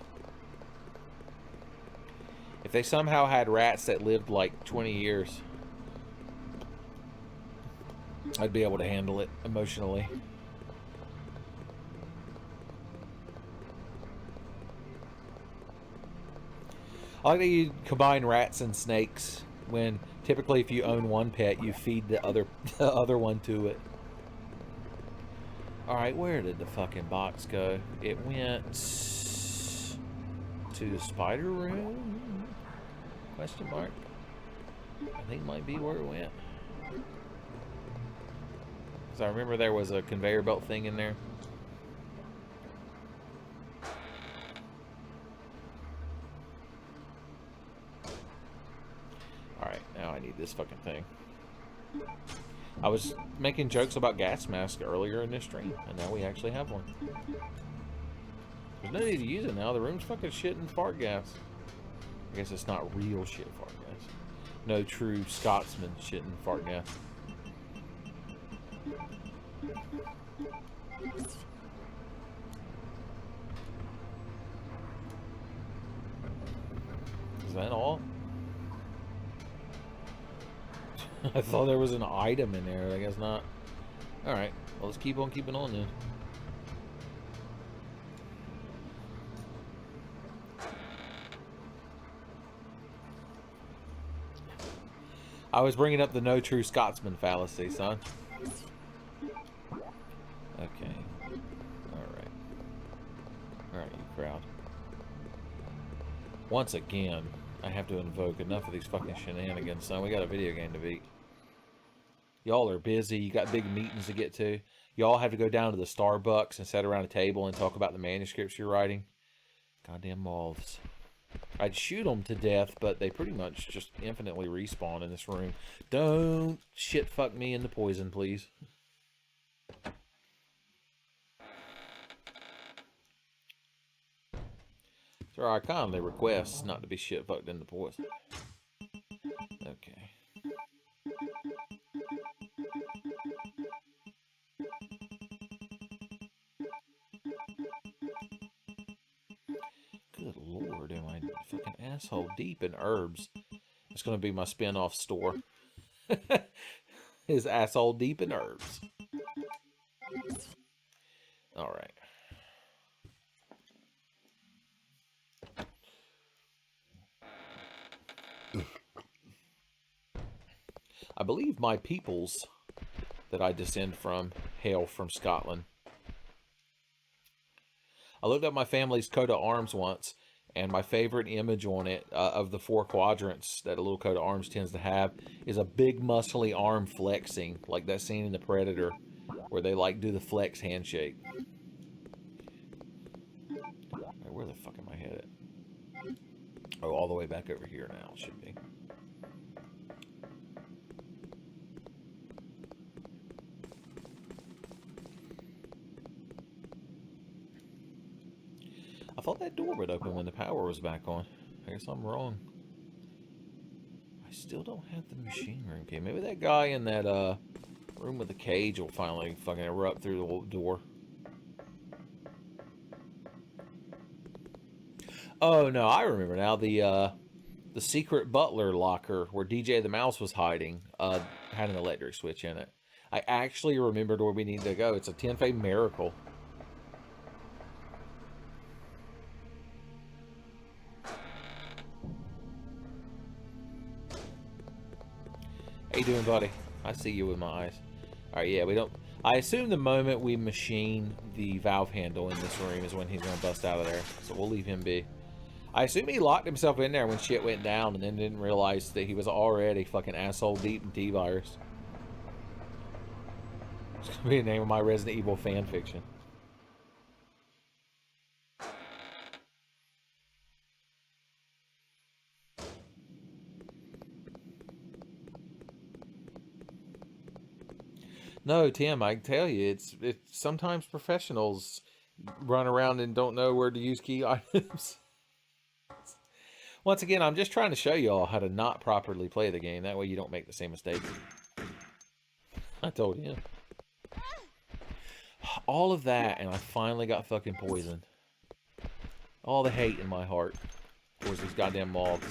If they somehow had rats that lived, like, 20 years, I'd be able to handle it emotionally. I like that you combine rats and snakes when typically if you own one pet, you feed the other one to it. Alright, where did the fucking box go? It went to the spider room? Question mark. I think might be where it went. Because I remember there was a conveyor belt thing in there. Alright, now I need this fucking thing. I was making jokes about gas masks earlier in this stream, and now we actually have one. There's no need to use it now. The room's fucking shitting fart gas. I guess it's not real shit fart gas. No true Scotsman shitting fart gas. Is that all? I thought there was an item in there. I guess not. Alright. Well, let's keep on keeping on then. I was bringing up the no true Scotsman fallacy, son. Okay. Alright. Alright, you crowd. Once again, I have to invoke enough of these fucking shenanigans, son. We got a video game to beat. Y'all are busy. You got big meetings to get to. Y'all have to go down to the Starbucks and sit around a table and talk about the manuscripts you're writing. Goddamn moths. I'd shoot them to death, but they pretty much just infinitely respawn in this room. Don't shit fuck me into poison, please. So I kindly request not to be shit fucked into poison. Okay. Good lord, am I fucking asshole deep in herbs? It's gonna be my spin-off store. Is asshole deep in herbs. Alright. I believe my peoples that I descend from hail from Scotland. I looked up my family's coat of arms once, and my favorite image on it of the 4 quadrants that a little coat of arms tends to have is a big muscly arm flexing, like that scene in The Predator, where they like do the flex handshake. Right, where the fuck am I headed? Oh, all the way back over here now, it should be. I thought that door would open when the power was back on. I guess I'm wrong. I still don't have the machine room key. Maybe that guy in that room with the cage will finally fucking erupt through the door. Oh no, I remember now. The secret butler locker where DJ the Mouse was hiding had an electric switch in it. I actually remembered where we need to go. It's a Tenfey miracle. How you doing, buddy? I see you with my eyes. Alright, yeah, we don't... I assume the moment we machine the valve handle in this room is when he's gonna bust out of there. So we'll leave him be. I assume he locked himself in there when shit went down and then didn't realize that he was already fucking asshole deep in T-virus. It's gonna be the name of my Resident Evil fan fiction. No, Tim, I can tell you, it's sometimes professionals run around and don't know where to use key items. Once again, I'm just trying to show you all how to not properly play the game. That way you don't make the same mistakes. I told him. All of that, and I finally got fucking poisoned. All the hate in my heart towards these goddamn moths.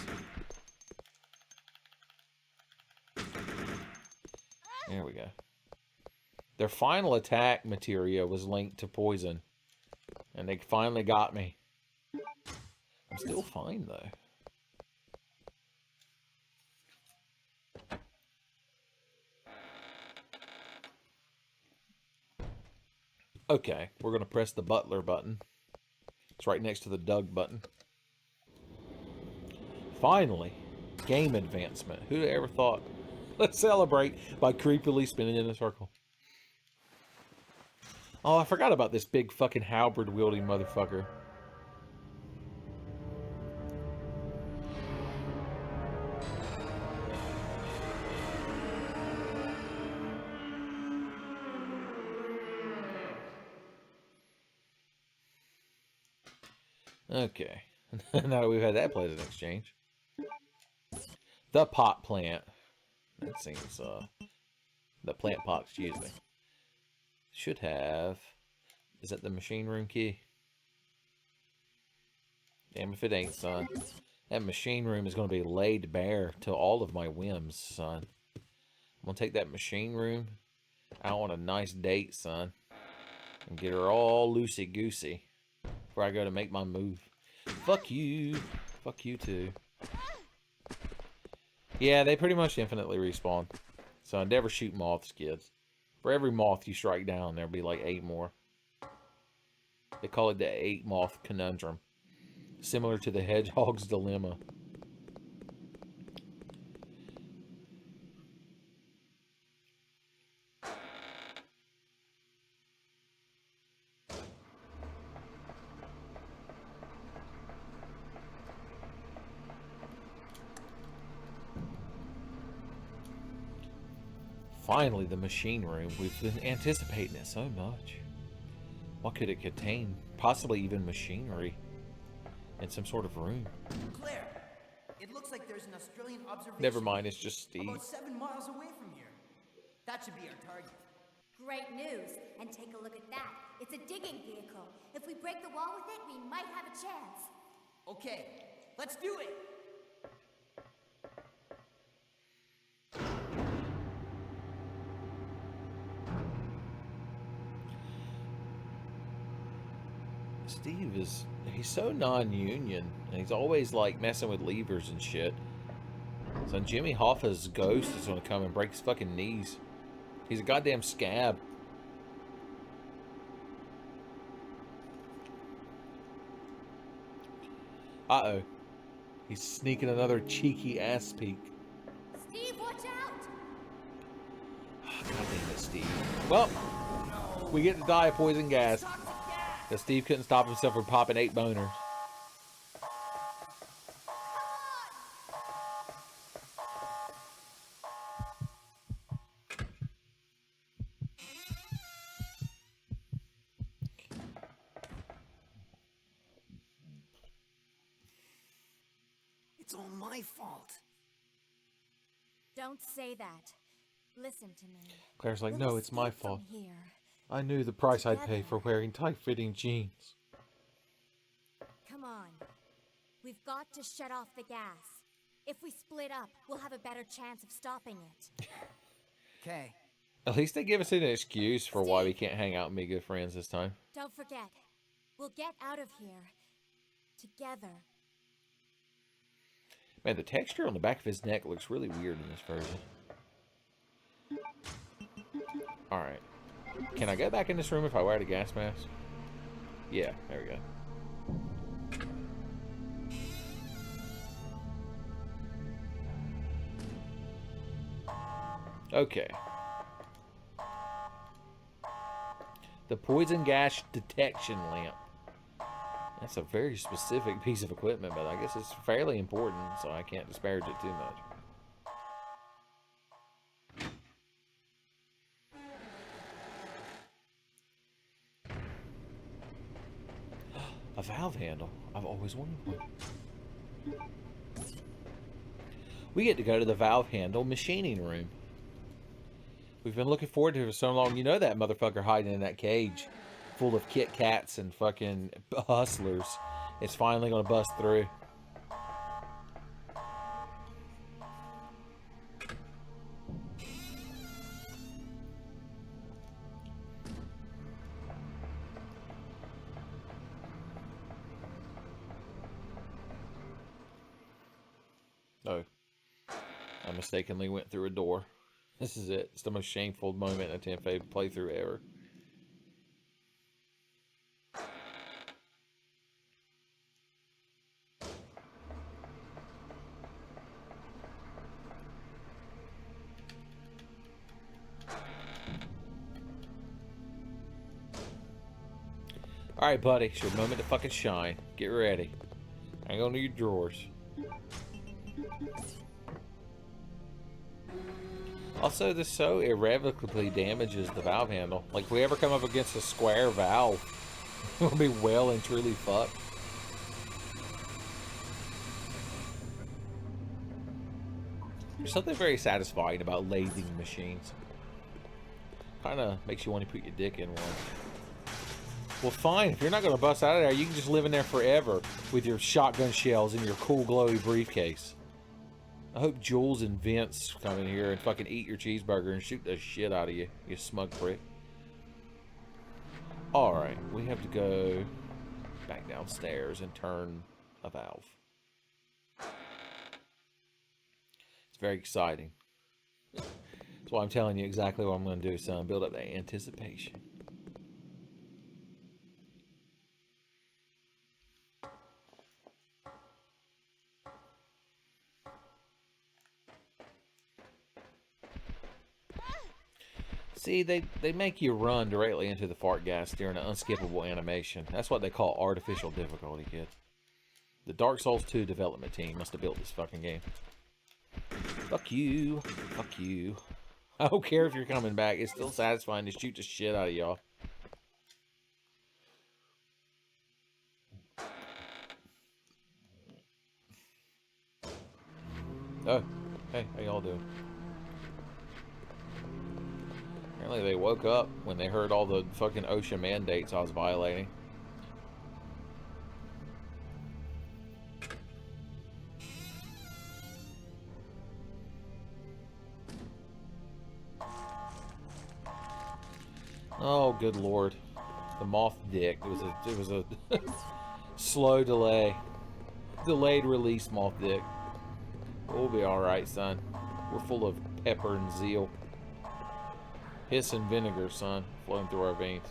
There we go. Their final attack materia was linked to poison. And they finally got me. I'm still fine, though. Okay, we're going to press the butler button. It's right next to the Doug button. Finally, game advancement. Who ever thought? Let's celebrate by creepily spinning in a circle. Oh, I forgot about this big fucking halberd wielding motherfucker. Okay. Now that we've had that pleasant exchange. The pot plant. That seems, the plant pot, excuse me. Should have... Is that the machine room key? Damn if it ain't, son. That machine room is going to be laid bare to all of my whims, son. I'm going to take that machine room out on a nice date, son. And get her all loosey-goosey before I go to make my move. Fuck you. Fuck you, too. Yeah, they pretty much infinitely respawn. So never shoot moths, kids. For every moth you strike down, there'll be like 8 more. They call it the 8 moth conundrum. Similar to the hedgehog's dilemma. Finally, the machine room. We've been anticipating it so much. What could it contain? Possibly even machinery. In some sort of room. Claire, it looks like there's an Australian observation. Never mind, it's just Steve. About 7 miles away from here. That should be our target. Great news. And take a look at that. It's a digging vehicle. If we break the wall with it, we might have a chance. Okay, let's do it. Steve is... He's so non-union. And he's always, like, messing with levers and shit. So Jimmy Hoffa's ghost is going to come and break his fucking knees. He's a goddamn scab. Uh-oh. He's sneaking another cheeky ass peek. Steve, watch out! God damn it, Steve. Well, we get to die of poison gas. Because Steve couldn't stop himself from popping 8 boners. It's all my fault. Don't say that. Listen to me. Claire's like, We'll no, it's my escape from fault. Here. I knew the price I'd pay Together. for wearing tight-fitting jeans. Come on. We've got to shut off the gas. If we split up, we'll have a better chance of stopping it. Okay. At least they give us an excuse for why we can't hang out and be good friends this time. Don't forget, we'll get out of here together. Man, the texture on the back of his neck looks really weird in this version. Alright. Can I go back in this room if I wear the gas mask? Yeah, there we go. Okay. The poison gas detection lamp. That's a very specific piece of equipment, but I guess it's fairly important, so I can't disparage it too much. A valve handle. I've always wanted one. We get to go to the valve handle machining room. We've been looking forward to it for so long. You know that motherfucker hiding in that cage full of Kit Kats and fucking hustlers is finally going to bust through. Oh. I mistakenly went through a door. This is it. It's the most shameful moment in a Tenfey playthrough ever. Alright, buddy. It's your moment to fucking shine. Get ready. Hang on to your drawers. Also, this so irrevocably damages the valve handle. Like, if we ever come up against a square valve, we'll be well and truly fucked. There's something very satisfying about lathing machines. Kind of makes you want to put your dick in one. Well, fine. If you're not going to bust out of there, you can just live in there forever with your shotgun shells in your cool, glowy briefcase. I hope Jules and Vince come in here and fucking eat your cheeseburger and shoot the shit out of you, you smug prick. Alright, we have to go back downstairs and turn a valve. It's very exciting. That's why I'm telling you exactly what I'm going to do, son. Build up that anticipation. See, they make you run directly into the fart gas during an unskippable animation. That's what they call artificial difficulty, kid. The Dark Souls 2 development team must have built this fucking game. Fuck you. Fuck you. I don't care if you're coming back. It's still satisfying to shoot the shit out of y'all. Oh. Hey, how y'all doing? Apparently they woke up when they heard all the fucking OSHA mandates I was violating. Oh, good lord. The moth dick. It was a slow delay. Delayed release moth dick. We'll be alright, son. We're full of pepper and zeal. Piss and vinegar, son, flowing through our veins.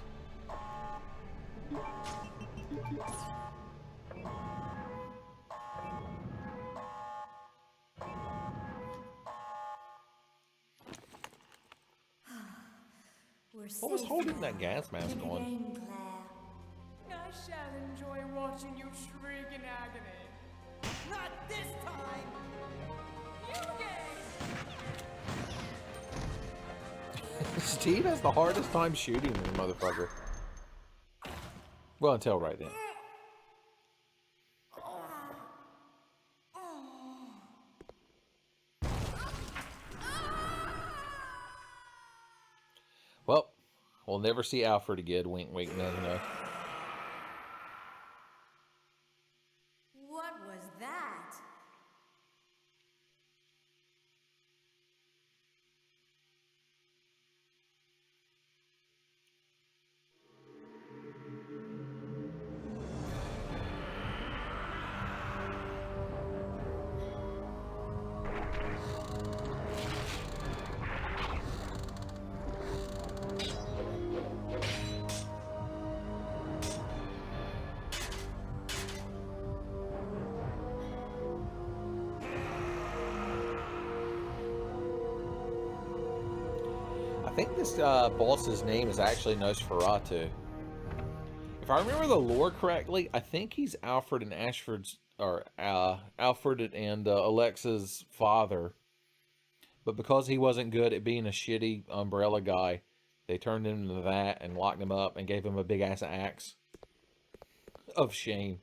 We're What was safe holding now. that gas mask Keep it on? in, Claire. I shall enjoy watching you shriek in agony. Not this time! Steve has the hardest time shooting this motherfucker. Well, until right then. Well, we'll never see Alfred again. Wink, wink, no, no. What was that? I think this boss's name is actually Nosferatu. If I remember the lore correctly, I think he's Alfred and Ashford's, or Alfred and Alexa's father. But because he wasn't good at being a shitty umbrella guy, they turned him into that and locked him up and gave him a big ass axe of shame.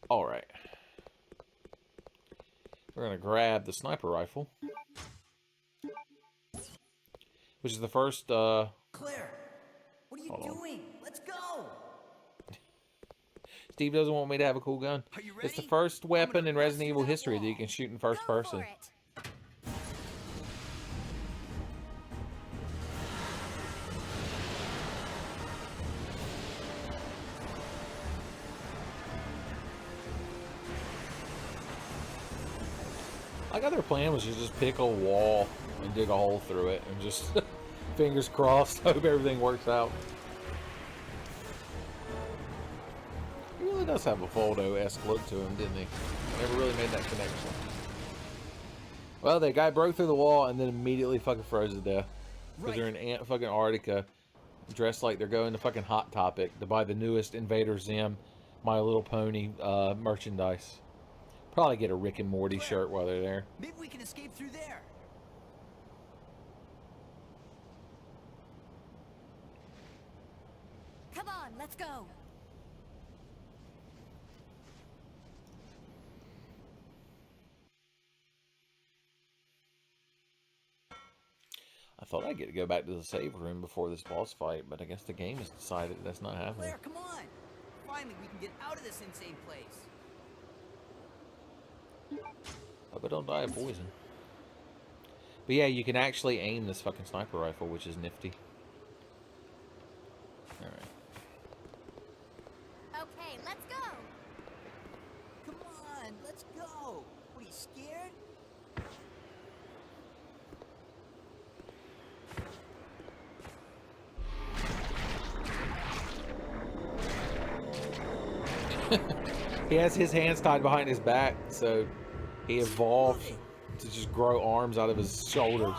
All right, we're gonna grab the sniper rifle, which is the first. Claire, what are you doing? Let's go! Steve doesn't want me to have a cool gun. Are you It's the ready? first weapon in bust Resident through Evil that history that you wall. can shoot in first Go person. for it. I got their plan was to just pick a wall and dig a hole through it and just fingers crossed, hope everything works out. He really does have a Voldo-esque look to him, didn't he? Never really made that connection. Well, the guy broke through the wall and then immediately fucking froze to death. Because they're in fucking Antarctica, dressed like they're going to fucking Hot Topic to buy the newest Invader Zim My Little Pony merchandise. Probably get a Rick and Morty shirt while they're there. Maybe we can escape through there. Come on, let's go. I thought I'd get to go back to the save room before this boss fight, but I guess the game has decided that's not happening. Claire, come on! Finally, we can get out of this insane place. Hope I don't die of poison. But yeah, you can actually aim this fucking sniper rifle, which is nifty. Alright. Okay, let's go. Come on, let's go! What, are you scared? He has his hands tied behind his back, so he evolved to just grow arms out of his shoulders.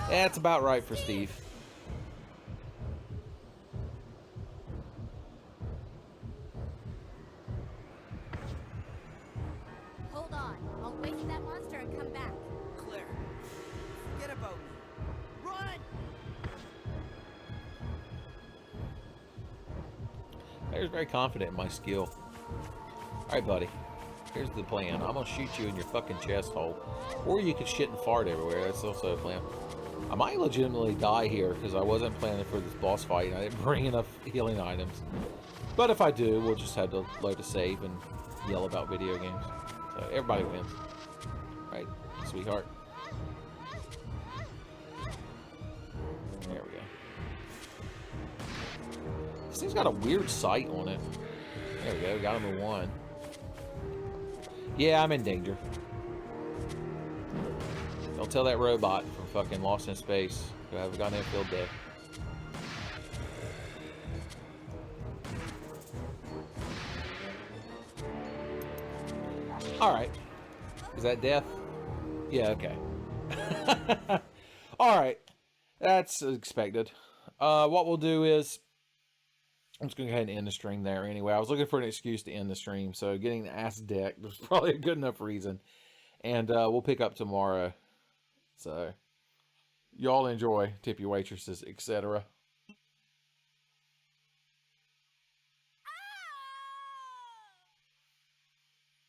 That's about right for Steve. Hold on. I'll wait for that monster and come back. Claire, forget about me. Run! I was very confident in my skill. Alright, buddy. Here's the plan. I'm gonna shoot you in your fucking chest hole. Or you could shit and fart everywhere. That's also a plan. I might legitimately die here because I wasn't planning for this boss fight and I didn't bring enough healing items. But if I do, we'll just have to load a save and yell about video games. So everybody wins. Right, sweetheart? There we go. This thing's got a weird sight on it. There we go, got him a 1. Yeah, I'm in danger. Don't tell that robot from fucking Lost in Space who have a goddamn field day. Alright. Is that death? Yeah, okay. Alright. That's expected. What we'll do is, I'm just going to go ahead and end the stream there anyway. I was looking for an excuse to end the stream, so getting the ass decked was probably a good enough reason. And we'll pick up tomorrow. So, y'all enjoy, tip your waitresses, etc.